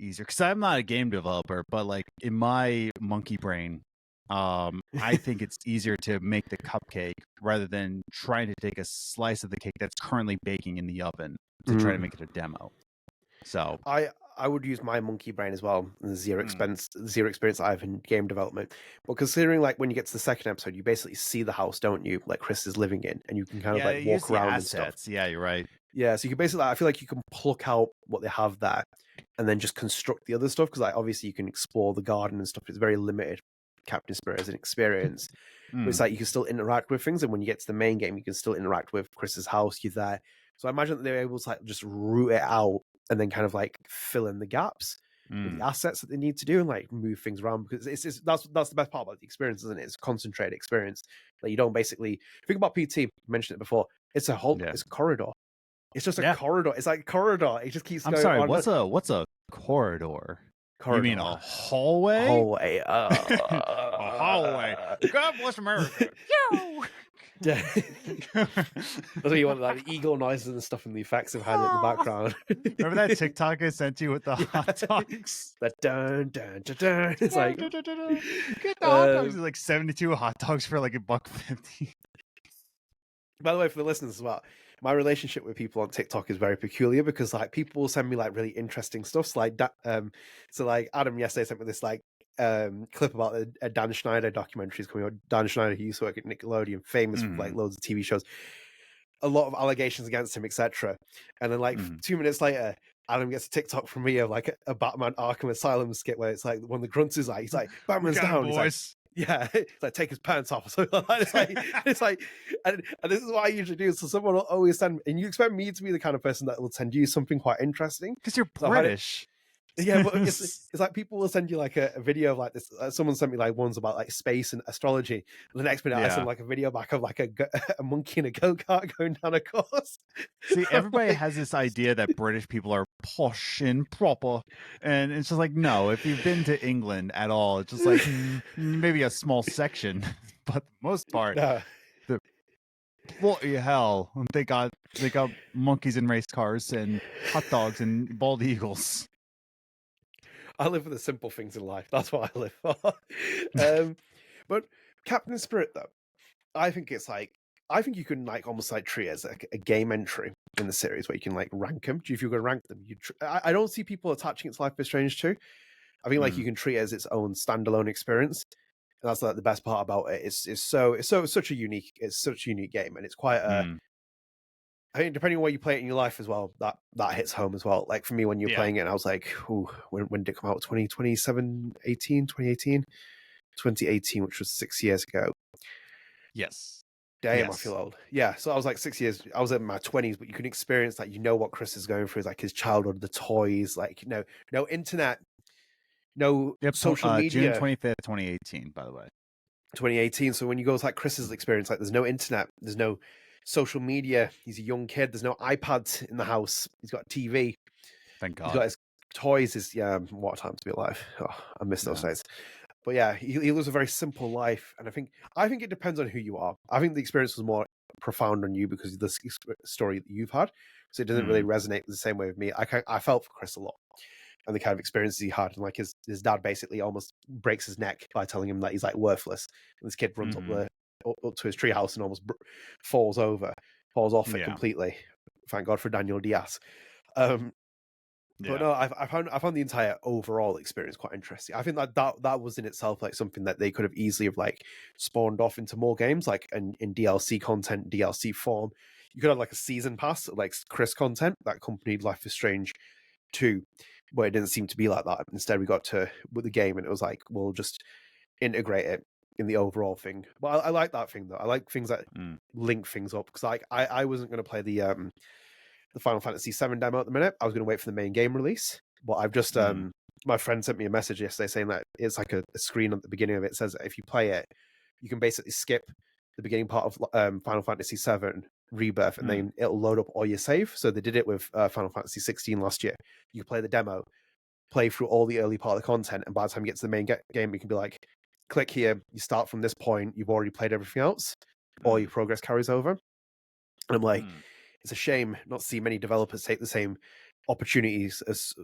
easier, because I'm not a game developer, but like in my monkey brain, I think it's easier to make the cupcake rather than trying to take a slice of the cake that's currently baking in the oven to try to make it a demo. So I would use my monkey brain as well, the zero experience I have in game development. But considering like when you get to the second episode, you basically see the house, don't you? Like Chris is living in, and you can kind of like walk around and stuff. Yeah, you're right. Yeah, so you can basically, I feel like you can pluck out what they have there and then just construct the other stuff, because like obviously you can explore the garden and stuff. It's very limited Captain Spirit as an experience. But it's like you can still interact with things, and when you get to the main game, you can still interact with Chris's house. You're there. So I imagine that they're able to like just root it out and then kind of like fill in the gaps with the assets that they need to do and like move things around, because that's the best part about the experience, isn't it? It's a concentrated experience. Like you don't basically think about PT, mentioned it before. It's a whole it's a corridor. It's just a corridor. It's like a corridor. It just keeps going sorry, on. what's a corridor? You mean a hallway? Hallway. A hallway. God bless America. Yo! Yeah. That's what you want, like the eagle noises and stuff and the effects of having it in the background. Remember that TikTok I sent you with the hot dogs? That dun dun dun dun. It's like get the hot dogs. It's like 72 hot dogs for like $1.50. By the way, for the listeners as well, my relationship with people on TikTok is very peculiar, because like people will send me like really interesting stuff. So like so like Adam yesterday sent me this like clip about a Dan Schneider documentary is coming out. Dan Schneider, who used to work at Nickelodeon, famous for like loads of TV shows, a lot of allegations against him, etc. And then like 2 minutes later, Adam gets a TikTok from me of like a Batman Arkham Asylum skit where it's like one of the grunts is like, he's like, Batman's down, he's like, yeah, it's like take his pants off. So it's like, and this is what I usually do. So someone will always send, and you expect me to be the kind of person that will send you something quite interesting because you're British. Yeah, but it's like people will send you like a video of like this. Someone sent me like ones about like space and astrology. And the next minute I send like a video back of like a monkey in a go-kart going down a course. See, everybody has this idea that British people are posh and proper. And it's just like, no, if you've been to England at all, it's just like maybe a small section. But the most part, bloody hell, they got monkeys in race cars and hot dogs and bald eagles. I live for the simple things in life. That's what I live for. But Captain Spirit, though, I think you can like almost like treat it as like a game entry in the series where you can like rank them. If you're going to rank them, I don't see people attaching it to Life is Strange 2. I think like you can treat it as its own standalone experience. And that's like the best part about it. It's such a unique game, and it's quite I think depending on where you play it in your life as well, that hits home as well. Like for me, when you're playing it, and I was like, ooh, when did it come out? 2018, 2018, which was 6 years ago. Yes. Damn, I feel old. Yeah, so I was like 6 years, I was in my 20s, but you can experience like, what Chris is going through, like his childhood, the toys, like, no internet, no social media. June 25th, 2018, by the way. 2018. So when you go to like Chris's experience, like there's no internet, there's no social media. He's a young kid. There's no iPads in the house. He's got a TV. Thank God. He's got his toys. What a time to be alive. Oh, I miss those days. But yeah, he lives a very simple life, and I think it depends on who you are. I think the experience was more profound on you because of the story that you've had, so it doesn't really resonate the same way with me. I felt for Chris a lot, and the kind of experiences he had, and like his dad basically almost breaks his neck by telling him that he's like worthless. And this kid runs up to his treehouse and almost falls off it completely. Thank God for Daniel Diaz. But no, I found the entire overall experience quite interesting. I think that was in itself like something that they could have easily have like spawned off into more games, like in DLC content, DLC form. You could have like a season pass, like Chris content that accompanied Life is Strange 2, but it didn't seem to be like that. Instead, we got to with the game, and it was like, we'll just integrate it in the overall thing. But I like that thing though. I like things that link things up, because like I wasn't going to play the Final Fantasy VII demo at the minute. I was going to wait for the main game release, but I've just my friend sent me a message yesterday saying that it's like a screen at the beginning of it. It says that if you play it, you can basically skip the beginning part of Final Fantasy VII Rebirth, and then it'll load up all your save. So they did it with Final Fantasy 16 last year. You can play the demo, play through all the early part of the content, and by the time you get to the main game, you can be like, click here, you start from this point, you've already played everything else, all your progress carries over. And I'm like, it's a shame not to see many developers take the same opportunities as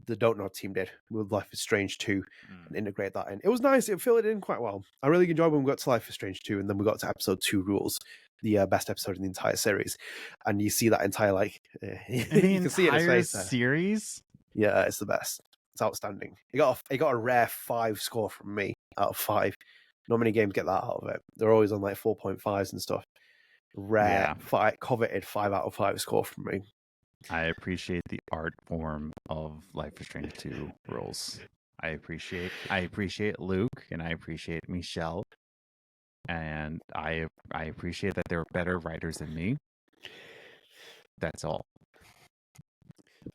the Don't Nod team did with Life is Strange 2 and integrate that in. It was nice. It filled it in quite well. I really enjoyed when we got to Life is Strange 2, and then we got to episode 2 Rules, the best episode in the entire series. And you see that entire like you can see it in his face there. Series? Yeah, it's the best. It's outstanding. It got a rare 5 score from me out of 5. Not many games get that out of it. They're always on like 4.5s and stuff. Rare, coveted 5 out of 5 score from me. I appreciate the art form of Life is Strange 2 rules. I appreciate Luke, and I appreciate Michel, and I appreciate that they're better writers than me. That's all.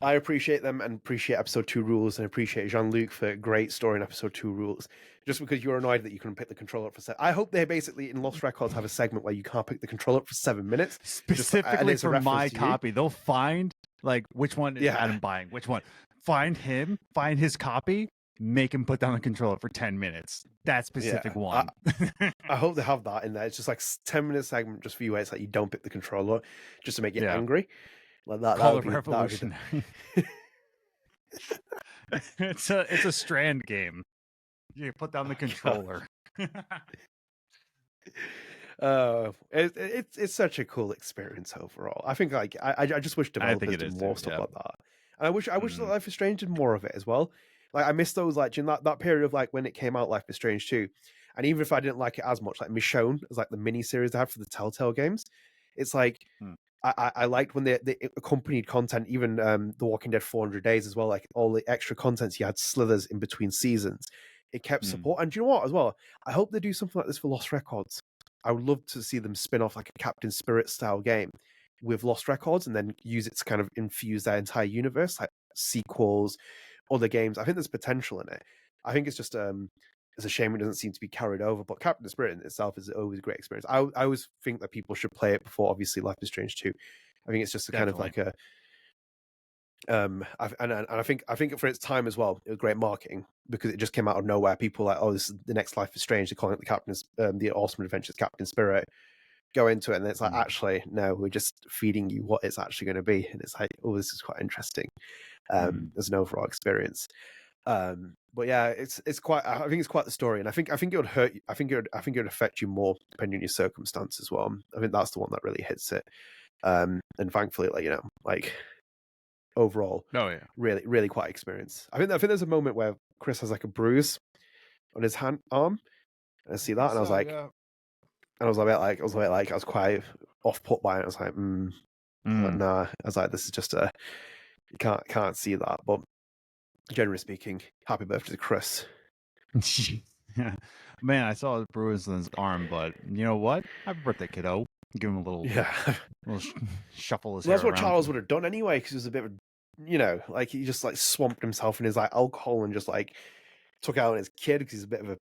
I appreciate them and appreciate episode 2 rules, and appreciate Jean-Luc for a great story in episode 2 rules. Just because you're annoyed that you couldn't pick the controller up for 7. I hope they basically in Lost Records have a segment where you can't pick the controller up for 7 minutes. Specifically it's a for reference my to you. copy, they'll find like which one is Yeah. Adam buying, which one. Find him, find his copy, make him put down the controller for 10 minutes. That specific one. I hope they have that in there. It's just like 10-minute segment just for you where it's like you don't pick the controller just to make you angry. Like that. Call that it revolutionary. It's a Strand game. You put down the controller. It's such a cool experience overall. I think like I just wish developers did more stuff like that. And I wish that Life is Strange did more of it as well. Like I miss those like during that period of like when it came out, Life is Strange 2. And even if I didn't like it as much, like Michonne is like the mini series they had for the Telltale games. It's like I liked when they accompanied content, even The Walking Dead 400 Days as well, like all the extra contents you had slithers in between seasons. It kept support. And do you know what as well? I hope they do something like this for Lost Records. I would love to see them spin off like a Captain Spirit style game with Lost Records and then use it to kind of infuse their entire universe, like sequels, other games. I think there's potential in it. I think it's just it's a shame it doesn't seem to be carried over, but Captain Spirit in itself is always a great experience. I always think that people should play it before obviously Life is Strange 2. I think it's just a kind of like a I think for its time as well, it was great marketing because it just came out of nowhere. People were like, oh, this is the next Life is Strange. They're calling it the Awesome Adventures Captain Spirit. Go into it, and it's like, actually, no, we're just feeding you what it's actually going to be, and it's like, oh, this is quite interesting. As an overall experience. But yeah, it's quite. I think it's quite the story, and I think it would hurt you. I think it would affect you more depending on your circumstance as well. I think that's the one that really hits it. And thankfully, like overall, really, really quite experience. I think there's a moment where Chris has like a bruise on his arm, and I see that, and I was like, and I was I was quite off put by it. I was like, nah. I was like, this is just you can't see that, but generally speaking, happy birthday to Chris. Yeah. Man, I saw a bruise on his arm, but you know what? Happy birthday, kiddo. Give him a little shuffle his hair That's what around. Charles would have done anyway, because he was a bit of like he just like swamped himself in his like alcohol and just like took out on his kid because he's a bit of a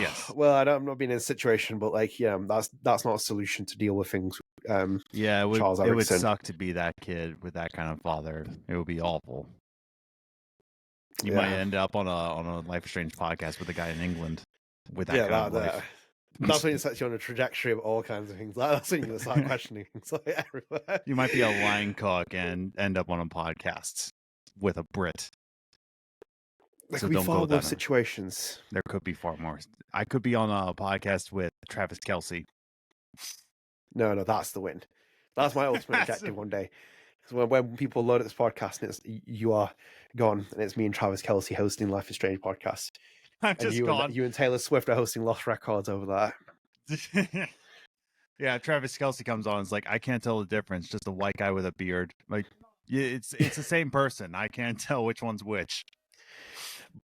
yes. Well, I'm not being in a situation, but like, that's not a solution to deal with things. Yeah, Charles it would Eriksen. suck to be that kid with that kind of father. It would be awful. You might end up on a Life is Strange podcast with a guy in England with that kind of life. That's when it sets you on a trajectory of all kinds of things. Like, that's when you start questioning things like everywhere. You might be a line cook and end up on a podcast with a Brit. There could be far worse situations. There could be far more. I could be on a podcast with Travis Kelce. No, that's the win. That's my ultimate objective one day. So when people load at this podcast and it's you are gone, and it's me and Travis Kelce hosting Life is Strange podcast. I'm just gone. You and Taylor Swift are hosting Lost Records over that. Yeah, Travis Kelce comes on. It's like, I can't tell the difference. Just a white guy with a beard. Like, it's the same person. I can't tell which one's which.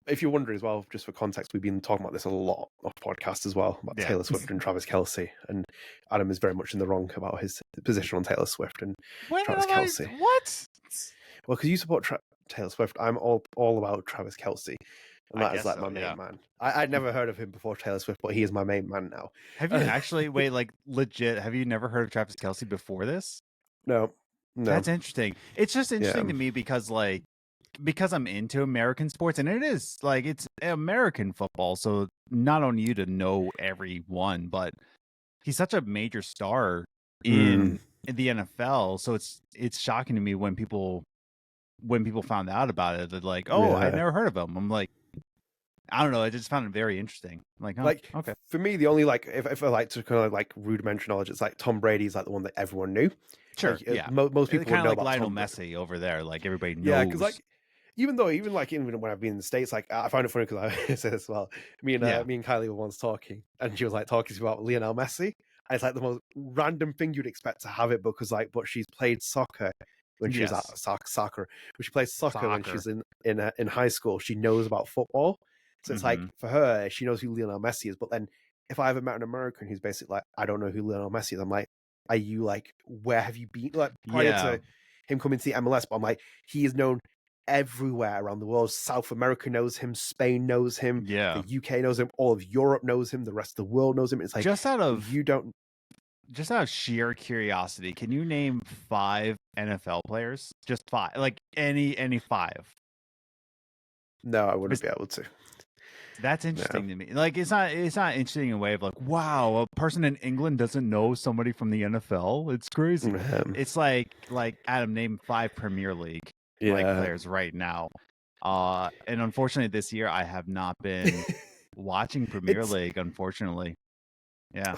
If you're wondering as well, just for context, we've been talking about this a lot on podcasts as well, about Taylor Swift and Travis Kelce. And Adam is very much in the wrong about his position on Taylor Swift and Travis Kelce. What? Well, because you support Taylor Swift, I'm all about Travis Kelce. And that is like my main man. I'd never heard of him before Taylor Swift, but he is my main man now. Have you actually, wait, like legit, have you never heard of Travis Kelce before this? No. That's interesting. It's just interesting to me because I'm into American sports, and it is like, it's American football. So not on you to know everyone, but he's such a major star in the NFL. So it's shocking to me when people found out about it. They're like, oh, I've never heard of him. I'm like, I don't know. I just found it very interesting. I'm like, oh, like, okay. For me, the only like, if I like to kind of like rudimentary knowledge, it's like Tom Brady's like the one that everyone knew. Sure. Like, yeah. Most people kind know of like about Lionel Messi over there. Like everybody knows. Yeah, because like, even when I've been in the States, like I find it funny because I said as well. Me and Kylie were once talking, and she was like talking about Lionel Messi, And it's like the most random thing you'd expect to have it because but she's played soccer when she was at soccer. When she plays soccer when she's in high school, she knows about football. So it's like for her, she knows who Lionel Messi is. But then if I ever met an American who's basically like, I don't know who Lionel Messi is, I'm like, are you like, where have you been? Like prior to him coming to the MLS, but I'm like, he is known everywhere around the world. South America knows him, Spain knows him, the UK knows him, all of Europe knows him, the rest of the world knows him. It's like just out of sheer curiosity, can you name 5 NFL players? Just 5, like any 5? No, I wouldn't be able to. That's interesting to me. Like it's not interesting in a way of like, wow, a person in England doesn't know somebody from the NFL. It's crazy. It's like Adam, name 5 Premier League players right now. And unfortunately this year I have not been watching Premier League, unfortunately. Yeah.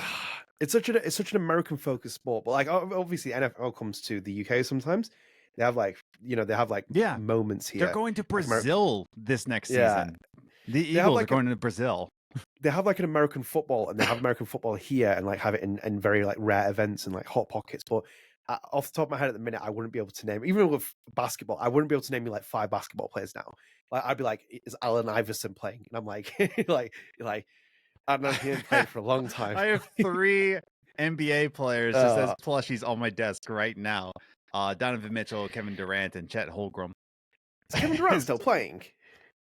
It's such an American focused sport, but like obviously NFL comes to the UK sometimes. They have moments here. They're going to Brazil this next season. The Eagles are going to Brazil. They have like an American football, and they have American football here, and like have it in very like rare events and like hot pockets. But off the top of my head at the minute, I wouldn't be able to name, even with basketball, I wouldn't be able to name you like 5 basketball players now. Like I'd be like, is Allen Iverson playing? And I'm like, like. I don't know, he hasn't played for a long time. I have 3 NBA players just as plushies on my desk right now. Donovan Mitchell, Kevin Durant, and Chet Holmgren. Is Kevin Durant still playing?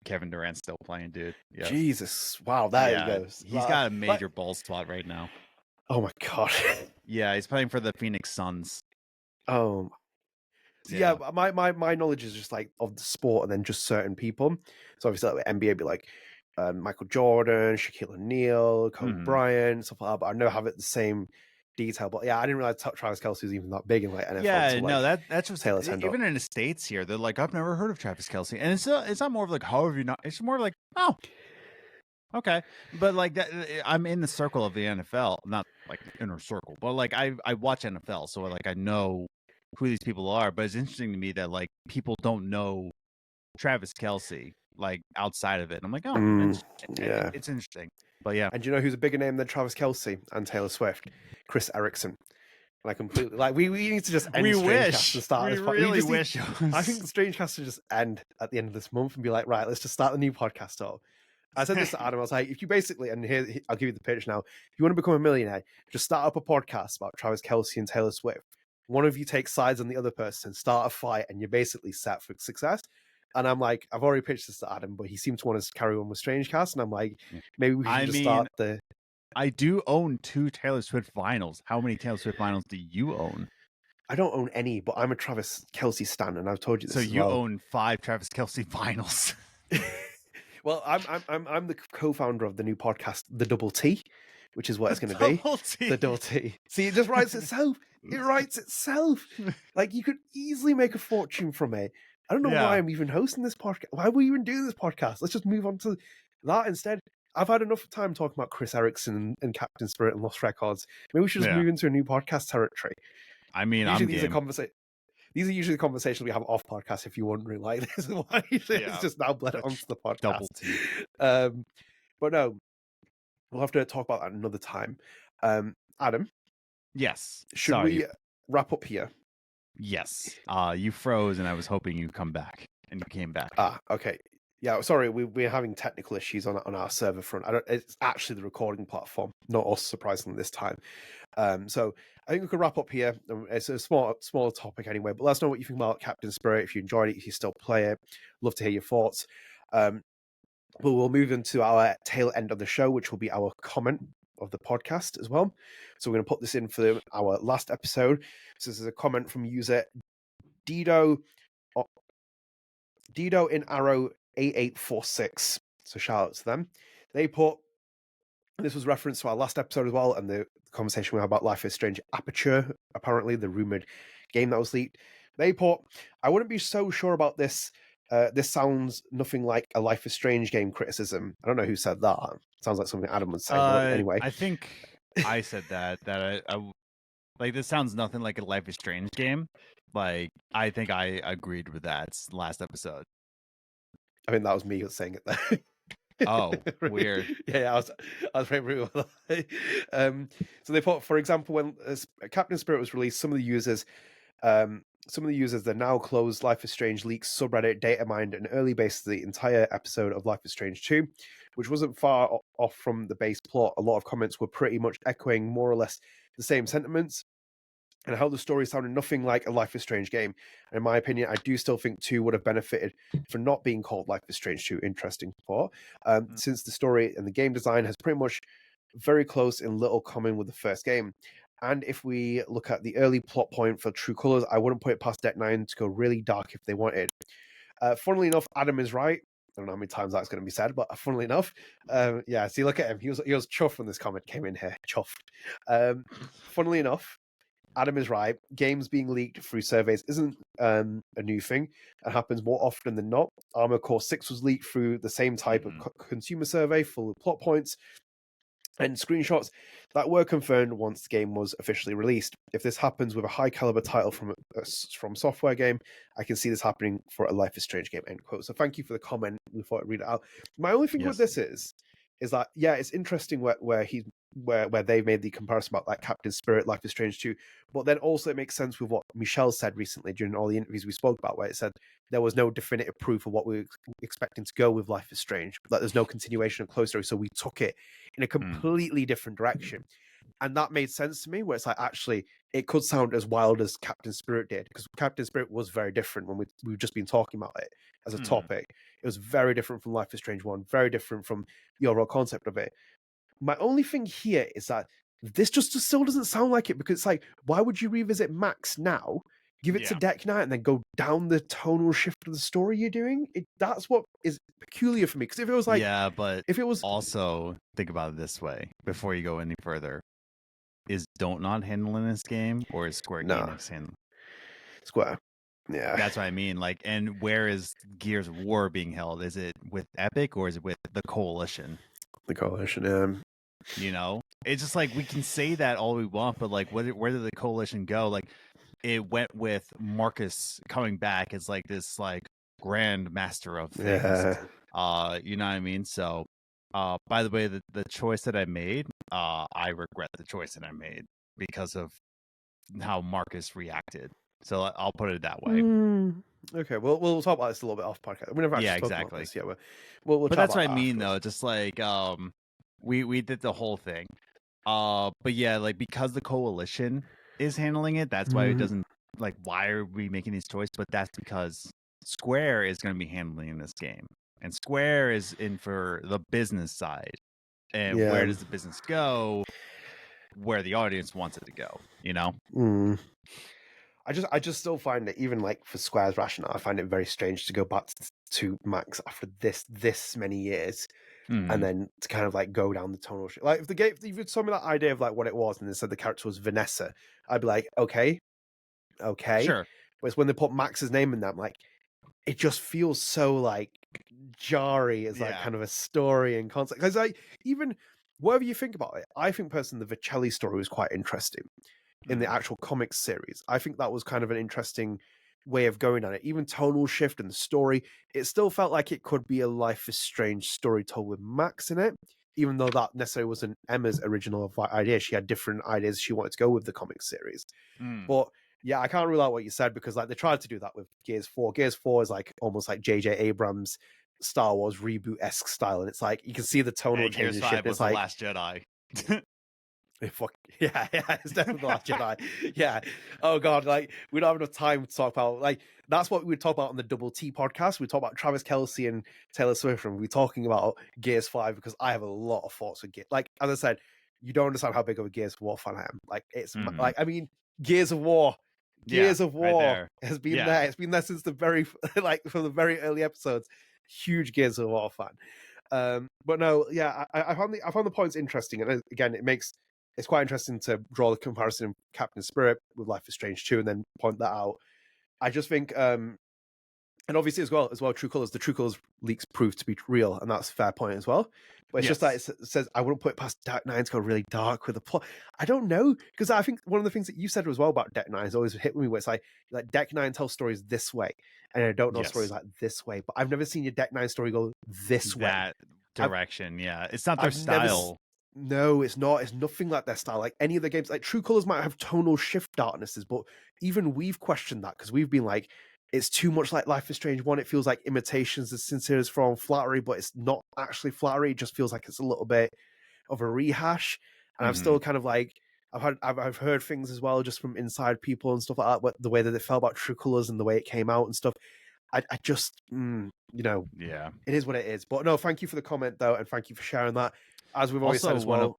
Kevin Durant's still playing, dude. Yes. Jesus. Wow, there he goes. He's got a major ball spot right now. Oh my God. Yeah, he's playing for the Phoenix Suns. Oh. So yeah, my knowledge is just like of the sport and then just certain people. So obviously like NBA be like Michael Jordan, Shaquille O'Neal, Kobe Bryant, stuff like that. But I know have it the same detail. But yeah, I didn't realize Travis Kelce was even that big in like NFL. Yeah, no, that's just even in the States here. They're like, I've never heard of Travis Kelce, and it's not more of like, how have you not? It's more like, oh, okay. But like that, I'm in the circle of the NFL, not like inner circle, but like I watch NFL, so like I know who these people are. But it's interesting to me that like people don't know Travis Kelce like outside of it. And I'm like, oh, it's interesting. But yeah. And do you know who's a bigger name than Travis Kelce and Taylor Swift? Chris Eriksen. And I completely like we need to just end StrangeCast and start. We really wish. I think the StrangeCast should just end at the end of this month and be like, right, let's just start the new podcast up. I said this to Adam. I was like, if you basically, and here I'll give you the pitch now. If you want to become a millionaire, just start up a podcast about Travis Kelce and Taylor Swift. One of you takes sides on the other person, start a fight, and you're basically set for success. And I'm like, I've already pitched this to Adam, but he seemed to want us to carry on with StrangeCast. And I'm like, maybe we should start the. I do own 2 Taylor Swift vinyls. How many Taylor Swift vinyls do you own? I don't own any, but I'm a Travis Kelce stan, and I've told you this. So you own 5 Travis Kelce vinyls. Well, I'm the co-founder of the new podcast, The Double T, which is what it's going to be. The Double T. See, it just writes itself. It writes itself. Like you could easily make a fortune from it. I don't know why I'm even hosting this podcast. Why are we even doing this podcast? Let's just move on to that instead. I've had enough time talking about Chris Eriksen and Captain Spirit and Lost Records. Maybe we should just move into a new podcast territory. I mean, these are usually the conversations we have off podcast. If you're wondering, like this is why it's just now bled onto the podcast. Double T. But no, we'll have to talk about that another time. Adam, yes. Should we wrap up here? Yes. You froze, and I was hoping you'd come back, and you came back. Okay. Yeah, sorry, we're having technical issues on our server front. It's actually the recording platform, not us, surprisingly, this time. So I think we could wrap up here. It's a smaller topic anyway, but let us know what you think about Captain Spirit, if you enjoyed it, if you still play it. Love to hear your thoughts. But we'll move into our tail end of the show, which will be our comment of the podcast as well. So we're going to put this in for our last episode. So this is a comment from user Dido in Arrow 8846. So shout out to them. They put, this was referenced to our last episode as well, and the conversation we had about Life is Strange Aperture, apparently the rumored game that was leaked. They put, I wouldn't be so sure about this. This sounds nothing like a Life is Strange game criticism. I don't know who said that. Sounds like something Adam would say. But anyway, I think I said that I like, this sounds nothing like a Life is Strange game. Like, I think I agreed with that last episode. I mean, that was me saying it there. Oh, weird. Yeah, I was very brutal. So they put, for example, when Captain Spirit was released, some of the users that now closed Life is Strange leaks subreddit data mined an early base of the entire episode of Life is Strange 2, which wasn't far off from the base plot. A lot of comments were pretty much echoing more or less the same sentiments, and how the story sounded nothing like a Life is Strange game. And in my opinion, I do still think 2 would have benefited from not being called Life is Strange 2. Interesting thought. Since the story and the game design has pretty much very close in little common with the first game. And if we look at the early plot point for True Colors, I wouldn't put it past Deck 9 to go really dark if they wanted. Funnily enough, Adam is right. I don't know how many times that's going to be said, but funnily enough, yeah. See, look at him. He was chuffed when this comment came in here. Chuffed. Funnily enough, Adam is right. Games being leaked through surveys isn't a new thing. It happens more often than not. Armor Core 6 was leaked through the same type of consumer survey full of plot points and screenshots that were confirmed once the game was officially released. If this happens with a high caliber title from software game, I can see this happening for a Life is Strange game, end quote. So thank you for the comment. We thought I'd read it out. My only thing with this is that, yeah, it's interesting where they made the comparison about like Captain Spirit, Life is Strange 2, but then also it makes sense with what Michel said recently during all the interviews we spoke about, where it said there was no definitive proof of what we were expecting to go with Life is Strange, like there's no continuation of close story, so we took it in a completely different direction. And that made sense to me, where it's like, actually, it could sound as wild as Captain Spirit did, because Captain Spirit was very different when we've just been talking about it as a topic. It was very different from Life is Strange 1, very different from the overall concept of it. My only thing here is that this just still doesn't sound like it, because it's like, why would you revisit Max now, give it to Deck 9, and then go down the tonal shift of the story you're doing? That's what is peculiar for me, because if it was like... Yeah, but if it was... also, think about it this way, before you go any further. Is Don't Nod handling this game, or is Square Enix handling? Square. Yeah. That's what I mean. Like, and where is Gears of War being held? Is it with Epic, or is it with the Coalition? The Coalition, You know? It's just like, we can say that all we want, but like, where did the Coalition go? Like, it went with Marcus coming back as like this like grand master of things. Yeah. You know what I mean? So by the way, the choice that I made, I regret the choice that I made because of how Marcus reacted. So I'll put it that way. Okay, we'll talk about this a little bit off podcast. We never actually spoke about this yet. We'll but that's what I mean, afterwards. though. Just like we did the whole thing. But yeah, like, because the Coalition is handling it, that's why it doesn't, like, why are we making these choices? But that's because Square is going to be handling this game, and Square is in for the business side. And where does the business go? Where the audience wants it to go, you know? I just still find it, even like for Square's rationale, I find it very strange to go back to Max after this many years, and then to kind of like go down the tonal shift. Like, if you told me that idea of like what it was, and they said the character was Vanessa, I'd be like, okay, Sure. But it's when they put Max's name in that, I'm like, it just feels so like jarry as like kind of a story and concept. Because like, even whatever you think about it, I think personally the Vicelli story was quite interesting in the actual comics series. I think that was kind of an interesting way of going on it. Even tonal shift and the story, it still felt like it could be a Life is Strange story told with Max in it, even though that necessarily wasn't Emma's original idea. She had different ideas she wanted to go with the comics series. But yeah, I can't rule out what you said, because like they tried to do that with Gears 4. Gears 4 is like almost like J.J. Abrams' Star Wars reboot-esque style, and it's like you can see the tonal change and shit. Was like The Last Jedi. Yeah, it's definitely The Last Jedi. Yeah. Oh god, like we don't have enough time to talk about, like, that's what we talk about on the Double T podcast. We talk about Travis Kelce and Taylor Swift, and we're talking about Gears 5, because I have a lot of thoughts with Gears. Like, as I said, you don't understand how big of a Gears of War fan I am. Like, it's like, I mean, Gears of War Right has been there. It's been there since the very like from the very early episodes. Huge Gears of War fan. But no, yeah, I found the points interesting, and again, it's quite interesting to draw the comparison of Captain Spirit with Life is Strange 2 and then point that out. I just think, and obviously as well, True Colors, the True Colors leaks proved to be real, and that's a fair point as well. But it's just that it says, I wouldn't put it past Deck 9 to go really dark with the plot. I don't know, because I think one of the things that you said as well about Deck 9 has always hit me, where it's like Deck 9 tells stories this way, and I don't know stories like this way, but I've never seen your Deck 9 story go this way. direction. Yeah, it's not their I've never. style. No, it's not. It's nothing like their style. Like any of the games, like True Colors might have tonal shift darknesses, but even we've questioned that because we've been like, it's too much like Life is Strange 1. It feels like imitations as sincere as from flattery, but it's not actually flattery. It just feels like it's a little bit of a rehash. And I'm still kind of like, I've heard things as well just from inside people and stuff like that, but the way that it felt about True Colors and the way it came out and stuff. I just, Yeah. it is what it is. But no, thank you for the comment though, and thank you for sharing that. As we've always said Also, as well.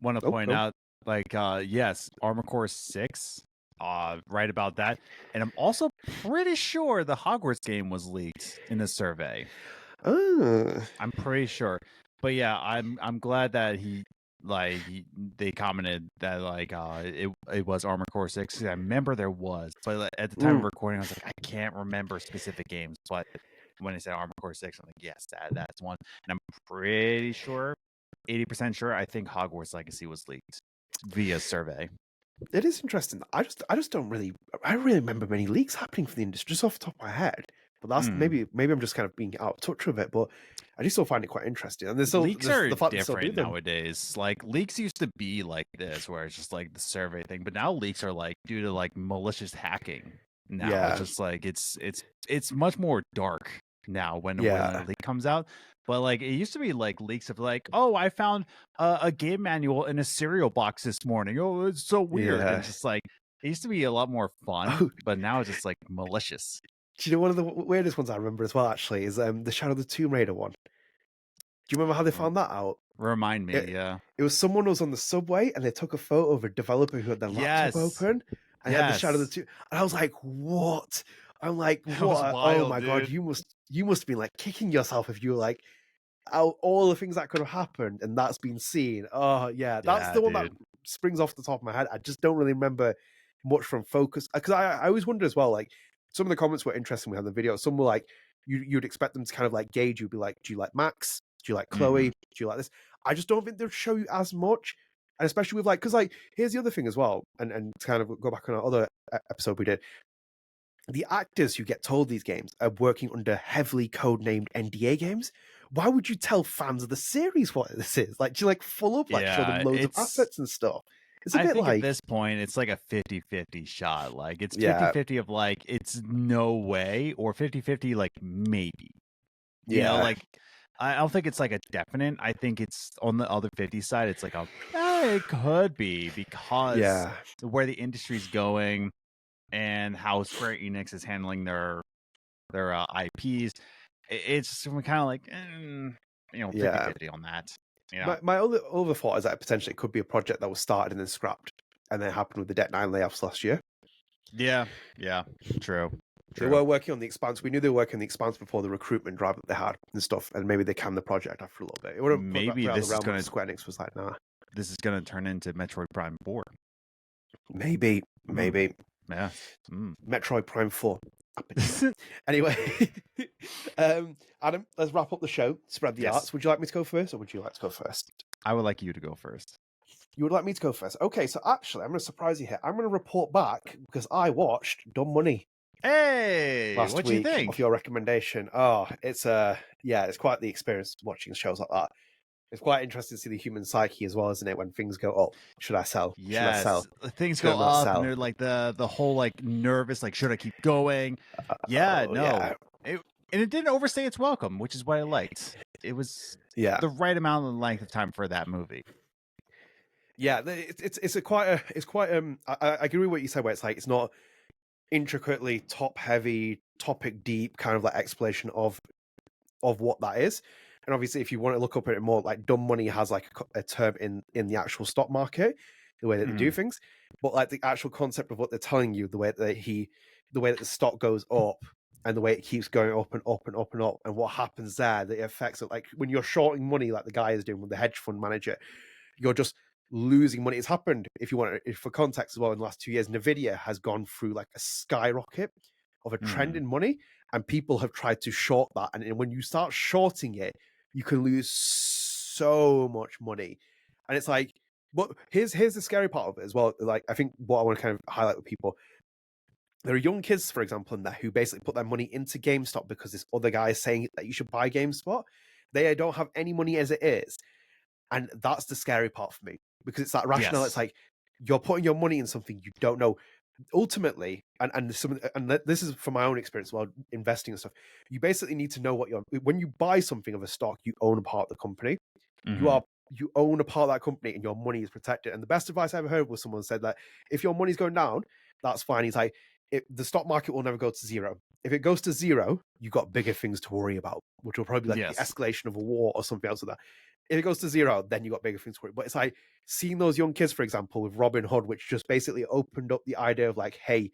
want to point out, like, yes, Armored Core 6, right about that, and I'm also pretty sure the Hogwarts game was leaked in the survey. I'm pretty sure, but yeah, I'm glad that they commented that it was Armored Core 6. I remember there was, but at the time of recording, I was like, I can't remember specific games, but when I said Armored Core 6, I'm like, yes, that's one, and I'm pretty sure. 80% sure. I think Hogwarts Legacy was leaked via survey. It is interesting. I just don't really. I don't really remember many leaks happening for the industry just off the top of my head. But that's maybe I'm just kind of being out of touch with it. But I do still find it quite interesting. And Leaks are the fact different nowadays. Like leaks used to be like this, where it's just like the survey thing, but now leaks are like due to like malicious hacking. Now it's just like it's much more dark now when a leak comes out. But like it used to be like leaks of like, oh, I found a game manual in a cereal box this morning. Oh, it's so weird. And it's just like it used to be a lot more fun, but now it's just like malicious. Do you know one of the weirdest ones I remember as well? Actually, is the Shadow of the Tomb Raider one. Do you remember how they found that out? Remind me, It was someone who was on the subway and they took a photo of a developer who had their laptop open and had the Shadow of the Tomb. And I was like, what? I'm like, what? Wild, oh my god, you must be like kicking yourself if you were like out all the things that could have happened and that's been seen. Oh yeah, that's the one that springs off the top of my head. I just don't really remember much from Focus because I always wonder as well. Like some of the comments were interesting. We had the video. Some were like you'd expect them to kind of like gauge. You'd be like, do you like Max? Do you like Chloe? Do you like this? I just don't think they'll show you as much, and especially with like because like here's the other thing as well, and to kind of go back on our other episode we did. The actors who get told these games are working under heavily codenamed NDA games. Why would you tell fans of the series what this is? Like, do you like full up, like show them loads of assets and stuff? It's a bit think like at this point, it's like a 50-50 shot. Like it's 50-50 of like, it's no way or 50-50 like maybe. You know, like I don't think it's like a definite. I think it's on the other 50 side. It's like it could be because where the industry's going and how Square Enix is handling their IPs. It's kind of like 50-50 on that. You know? My other thought is that potentially it could be a project that was started and then scrapped, and then happened with the Deck 9 layoffs last year. Yeah, true. They were working on the Expanse. We knew they were working on the Expanse before the recruitment drive that they had and stuff, and maybe they canned the project after a little bit. It would have maybe this is going to Square Enix was like, nah. This is going to turn into Metroid Prime 4. Maybe. Yeah. Metroid Prime 4. Anyway, Adam, let's wrap up the show. Spread the arts. Would you like me to go first, or would you like to go first? I would like you to go first. You would like me to go first? Okay, so actually, I'm going to surprise you here. I'm going to report back because I watched Dumb Money. Hey, what do you think of your recommendation? Oh, it's it's quite the experience watching shows like that. It's quite interesting to see the human psyche as well, isn't it? When things go up, should I sell? Yes, should I sell? Things go up, and they're like the whole like nervous, like should I keep going? And it didn't overstay its welcome, which is what I liked. It was the right amount of length of time for that movie. Yeah, it's quite. I agree with what you said, where it's like it's not intricately top heavy, topic deep kind of like explanation of what that is. And obviously, if you want to look up at it more, like Dumb Money has like a term in the actual stock market, the way that they do things, but like the actual concept of what they're telling you, the way that the stock goes up and the way it keeps going up and up and up and up, and what happens there, the effects of like when you're shorting money, like the guy is doing with the hedge fund manager, you're just losing money. It's happened, if you want it for context as well, in the last 2 years, Nvidia has gone through like a skyrocket of a trend in money, and people have tried to short that. And when you start shorting it, you can lose so much money. And it's like, but here's the scary part of it as well. Like, I think what I want to kind of highlight with people, there are young kids, for example, in there who basically put their money into GameStop because this other guy is saying that you should buy GameStop. They don't have any money as it is. And that's the scary part for me, because it's that rationale. Yes. It's like you're putting your money in something you don't know. Ultimately, and this is from my own experience while investing and stuff, you basically need to know when you buy something of a stock, you own a part of the company. Mhm. You own a part of that company and your money is protected. And the best advice I ever heard was someone said that if your money's going down, that's fine. He's like, the stock market will never go to zero. If it goes to zero, you've got bigger things to worry about, which will probably be like the Yes. escalation of a war or something else like that. If it goes to zero, then you got bigger things to worry. But it's like seeing those young kids, for example, with Robin Hood, which just basically opened up the idea of like, hey,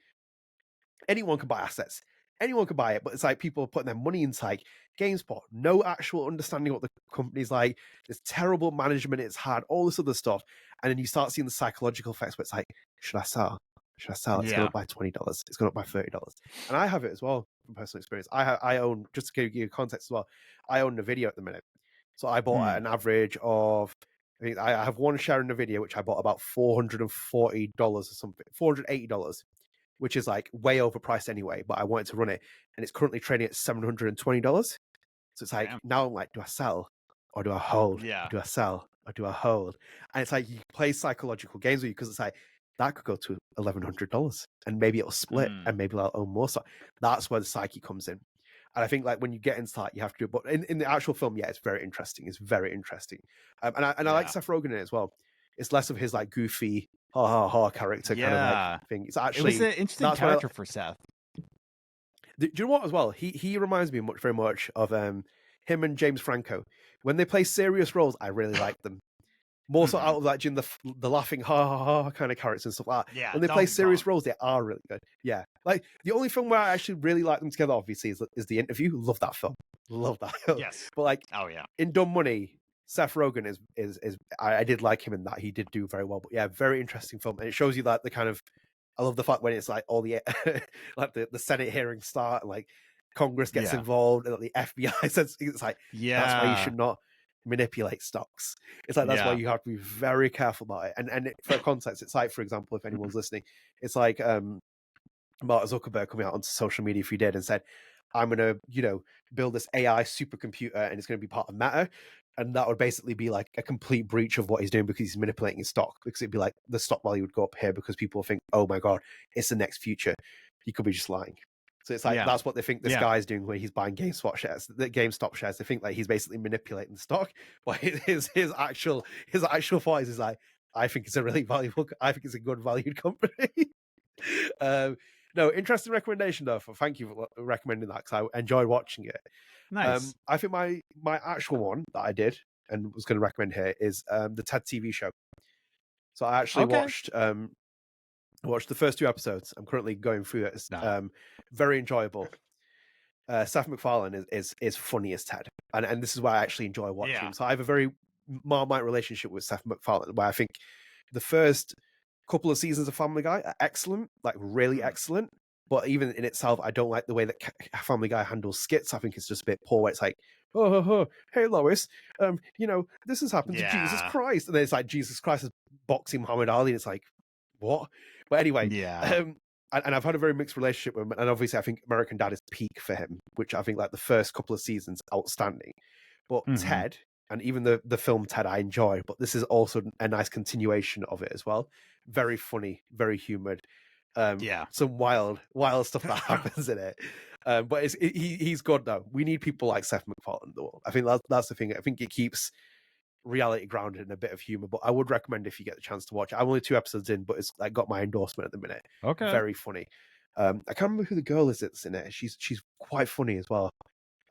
anyone can buy assets. Anyone can buy it, but it's like people are putting their money into like GameSpot, no actual understanding what the company's like. There's terrible management it's had, all this other stuff. And then you start seeing the psychological effects where it's like, should I sell? Should I sell? It's going Yeah. up by $20. It's going up by $30. And I have it as well from personal experience. I own, just to give you context as well, I own Nvidia at the minute. So I bought at an average of, I think I have one share in Nvidia, which I bought about $440 or something, $480, which is like way overpriced anyway, but I wanted to run it. And it's currently trading at $720. So it's like, now I'm like, do I sell or do I hold? Yeah. Or do I sell or do I hold? And it's like, you play psychological games with you, because it's like, that could go to $1,100 and maybe it'll split and maybe I'll own more. So that's where the psyche comes in. And I think like when you get into that, you have to do it. But in the actual film, yeah, it's very interesting. It's very interesting. And I like Seth Rogen in it as well. It's less of his like goofy character kind of like thing. It's actually, it was an interesting character for Seth. Do you know what as well? He reminds me very much of him and James Franco. When they play serious roles, I really like them. More so out of like the laughing ha kind of characters and stuff like that. Yeah, When they play Donkey serious Kong. roles, they are really good. Yeah. Like the only film where I actually really like them together, obviously, is The Interview. Love that film. Love that film. Yes. But like yeah. in Dumb Money, Seth Rogen is I did like him in that. He did do very well. But yeah, very interesting film. And it shows you that the kind of, I love the fact when it's like all the like the Senate hearings start and like Congress gets involved and the FBI says, it's like, that's why you should not manipulate stocks. It's like, that's why you have to be very careful about it. And for context, it's like, for example, if anyone's listening, it's like Mark Zuckerberg coming out onto social media, if he did, and said, I'm going to, build this AI supercomputer and it's going to be part of Meta. And that would basically be like a complete breach of what he's doing, because he's manipulating his stock, because it'd be like the stock value would go up here because people think, oh my God, it's the next future. He could be just lying. So it's like, that's what they think this guy's doing when he's buying GameStop shares. They think like he's basically manipulating the stock. But his actual thought is like, I think it's a good valued company. No, interesting recommendation though. Thank you for recommending that, because I enjoyed watching it. Nice. I think my actual one that I did and was going to recommend here is the TED TV show. So I actually watched the first 2 episodes. I'm currently going through it. It's very enjoyable. Seth MacFarlane is funny as Ted, and this is why I actually enjoy watching him. So I have a very Marmite relationship with Seth MacFarlane, where I think the first couple of seasons of Family Guy are excellent, like really excellent. But even in itself, I don't like the way that Family Guy handles skits. I think it's just a bit poor. Where it's like, hey Lois, this has happened to Jesus Christ, and then it's like Jesus Christ is boxing Muhammad Ali, and it's like, what? But anyway, and I've had a very mixed relationship with him, and obviously I think American Dad is peak for him, which I think like the first couple of seasons outstanding. But Ted, and even the film Ted, I enjoy, but this is also a nice continuation of it as well. Very funny, very humoured. Some wild stuff that happens in it. But he's good though. We need people like Seth MacFarlane in the world. I think that's the thing. I think it keeps reality grounded in a bit of humor. But I would recommend if you get the chance to watch it. I'm only 2 episodes in, but it's like got my endorsement at the minute. Okay. Very funny. I can't remember who the girl is that's in it. She's quite funny as well.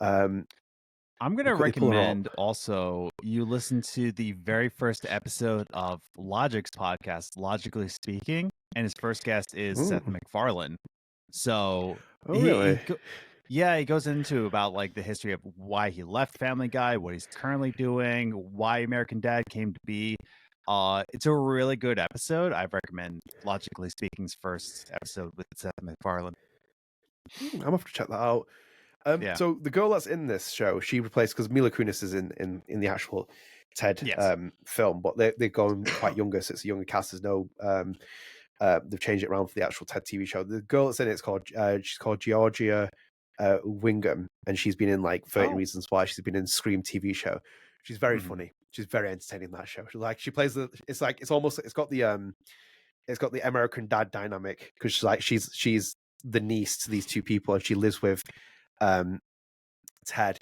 I'm going to recommend also you listen to the very first episode of Logic's podcast, Logically Speaking, and his first guest is Seth MacFarlane. So really? He goes into about like the history of why he left Family Guy, what he's currently doing, why American Dad came to be. It's a really good episode. I recommend Logically Speaking's first episode with Seth MacFarlane. I'm gonna have to check that out. So the girl that's in this show, she replaced, because Mila Kunis is in the actual Ted film, but they're going quite younger, so it's a younger cast. There's no they've changed it around for the actual Ted TV show. The girl that's in it is called she's called Georgia Wingham, and she's been in like 13 Oh. Reasons Why. She's been in Scream TV show. She's very Mhm. funny. She's very entertaining in that show. She plays it's got the American dad dynamic, because she's the niece to these two people, and she lives with Ted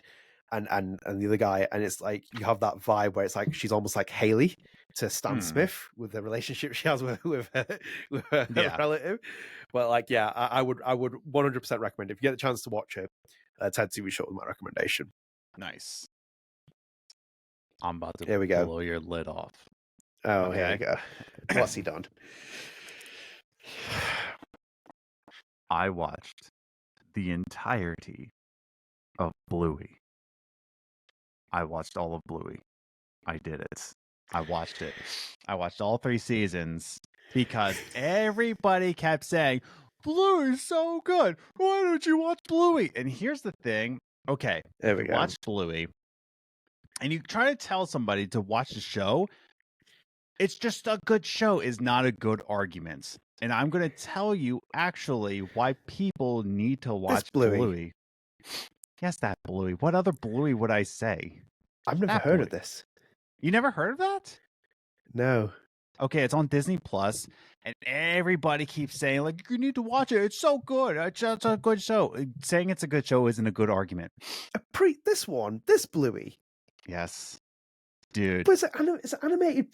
and the other guy, and it's like you have that vibe where it's like she's almost like Haley to Stan Smith with the relationship she has with her Yeah. relative. But like, yeah, I would 100% recommend it. If you get the chance to watch it. Ted TV Show was my recommendation. Nice. I'm about to Here we go. blow your lid off. Oh, here we Okay. go. What's he done? I watched the entirety of Bluey. I watched all of Bluey. I did it. I watched it. I watched all 3 seasons because everybody kept saying, Bluey's so good. Why don't you watch Bluey? And here's the thing. Okay, There if we you go. watch Bluey and you try to tell somebody to watch the show, it's just a good show is not a good argument. And I'm going to tell you actually why people need to watch Bluey. Bluey. Yes, that Bluey. What other Bluey would I say? I've never That heard of Bluey. this. You never heard of that? No. Okay, it's on Disney Plus, and everybody keeps saying, like, you need to watch it. It's so good. It's a good show. Saying it's a good show isn't a good argument. This Bluey. Yes. Dude. But it's an animated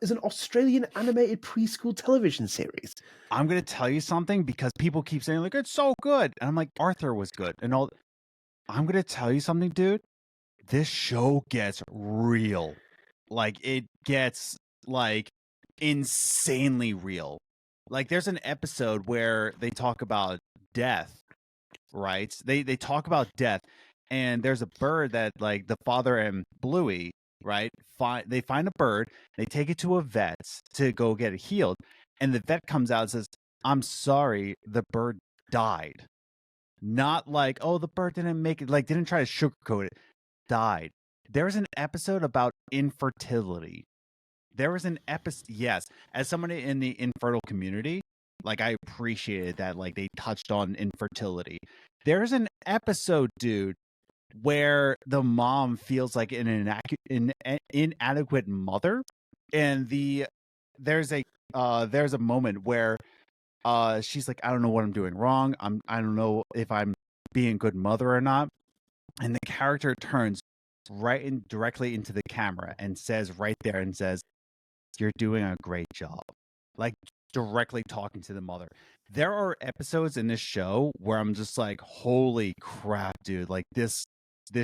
is an Australian animated preschool television series. I'm going to tell you something because people keep saying, like, it's so good. And I'm like, Arthur was good. And all. I'm going to tell you something, dude. This show gets real. Like, it gets, like, insanely real. Like, there's an episode where they talk about death, right? They talk about death, and there's a bird that, like, the father and Bluey, right? They find a bird, they take it to a vet to go get it healed, and the vet comes out and says, I'm sorry, the bird died. Not like, oh, the bird didn't make it, like, didn't try to sugarcoat it. Died. There's an episode about infertility. There was an episode, yes, as somebody in the infertile community, like, I appreciated that, like, they touched on infertility. There's an episode, dude, where the mom feels like an inadequate mother, and there's a moment where she's like, I don't know what I'm doing wrong. I don't know if I'm being a good mother or not. And the character turns directly into the camera and says right there and says, you're doing a great job. Like, directly talking to the mother. There are episodes in this show where I'm just like, holy crap, dude. Like, this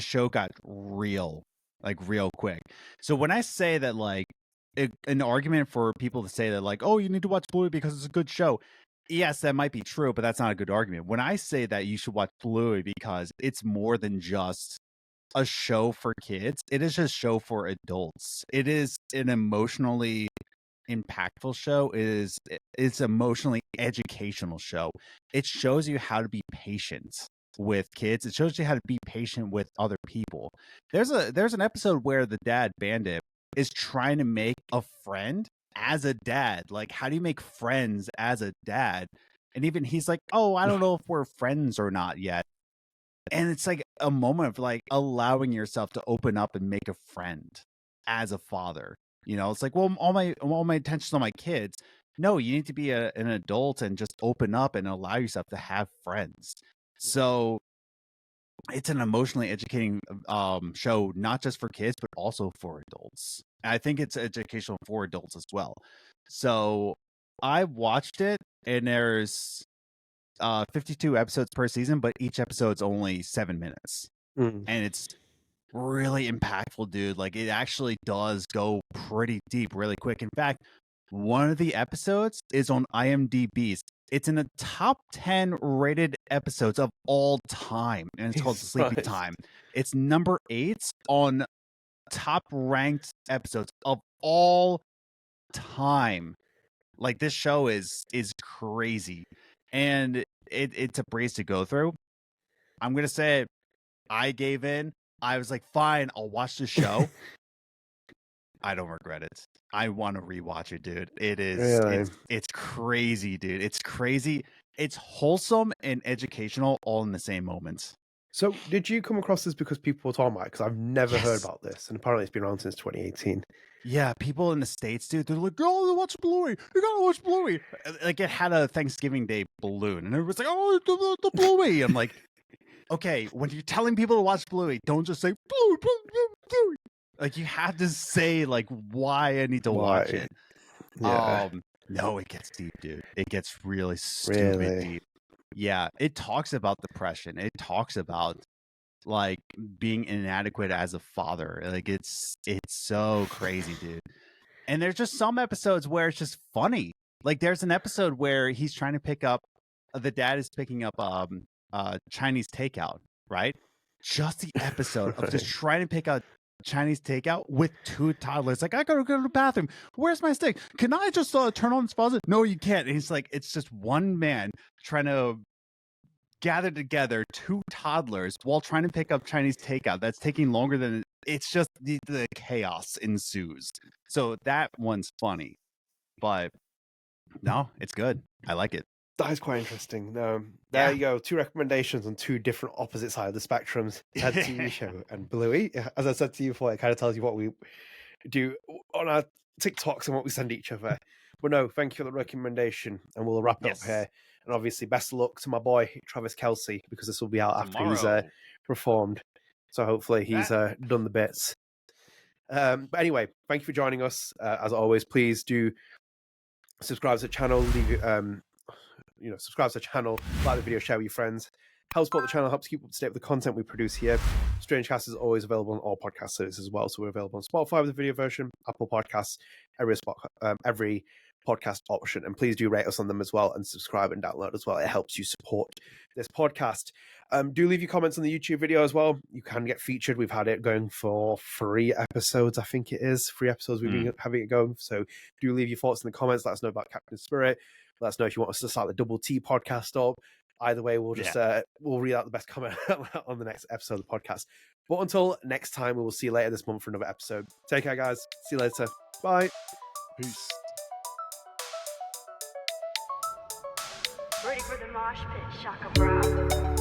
show got real, like, real quick. So when I say that, like, an argument for people to say that, like, oh, you need to watch Bluey because it's a good show. Yes, that might be true, but that's not a good argument. When I say that you should watch Bluey because it's more than just a show for kids, it is a show for adults. It is an emotionally impactful show. It's emotionally educational show. It shows you how to be patient with kids. It shows you how to be patient with other people. There's an episode where the dad Bandit is trying to make a friend as a dad. Like, how do you make friends as a dad? And even he's like, oh, I don't know if we're friends or not yet. And it's like a moment of, like, allowing yourself to open up and make a friend as a father. You know, it's like, well, all my attention's on my kids. No, you need to be an adult and just open up and allow yourself to have friends. So it's an emotionally educating show, not just for kids, but also for adults. And I think it's educational for adults as well. So I watched it, and there's 52 episodes per season, but each episode's only 7 minutes. And it's really impactful, dude. Like, it actually does go pretty deep really quick. In fact, one of the episodes is on IMDb's. It's in the top 10 rated episodes of all time, and it's called Sleepy Time. It's number 8 on top ranked episodes of all time. Like, this show is crazy, and it's a breeze to go through. I'm gonna say it. I gave in. I was like, fine, I'll watch the show. I don't regret it. I want to rewatch it, dude. It is, Really? it's crazy, dude. It's crazy. It's wholesome and educational all in the same moments. So, did you come across this because people were talking about it? Because I've never heard Yes. about this, and apparently it's been around since 2018. Yeah, people in the States, dude, they're like, oh, watch Bluey. You gotta watch Bluey. Like, it had a Thanksgiving Day balloon, and everyone's like, oh, the Bluey. I'm like, okay, when you're telling people to watch Bluey, don't just say, Bluey, Bluey, Bluey. Like, you have to say, like, why I need to watch it. Yeah. No, it gets deep, dude. It gets really stupid Really? deep. Yeah, it talks about depression. It talks about like being inadequate as a father. Like it's so crazy, dude. And there's just some episodes where it's just funny. Like there's an episode where he's trying to pick up the dad is picking up Chinese takeout, right? Just the episode of just Right. trying to pick up Chinese takeout with two toddlers. Like, I gotta go to the bathroom. Where's my steak? Can I just turn on this faucet? No, you can't. And he's like, it's just one man trying to gather together two toddlers while trying to pick up Chinese takeout. That's taking longer than it's just the chaos ensues. So that one's funny, but no, it's good. I like it. That is quite interesting. There Yeah. you go. 2 recommendations on 2 different opposite sides of the spectrums. Ted TV show and Bluey. As I said to you before, it kind of tells you what we do on our TikToks and what we send each other. But no, thank you for the recommendation, and we'll wrap it Yes. up here. And obviously, best of luck to my boy Travis Kelce, because this will be out after he's Tomorrow. performed. So hopefully he's done the bits. But anyway, thank you for joining us. As always, please do subscribe to the channel. Leave subscribe to the channel, like the video, share with your friends. Help support the channel, helps keep up to date with the content we produce here. StrangeCast is always available on all podcast services as well. So we're available on Spotify with the video version, Apple Podcasts, every podcast option. And please do rate us on them as well and subscribe and download as well. It helps you support this podcast. Do leave your comments on the YouTube video as well. You can get featured. We've had it going for 3 episodes, I think it is. 3 episodes we've been having it going. So do leave your thoughts in the comments. Let us know about Captain Spirit. Let us know if you want us to start the Double T podcast up. Either way, we'll just we'll read out the best comment on the next episode of the podcast. But until next time, we will see you later this month for another episode. Take care, guys. See you later. Bye. Peace. Ready for the mosh pit, Shaka Bra.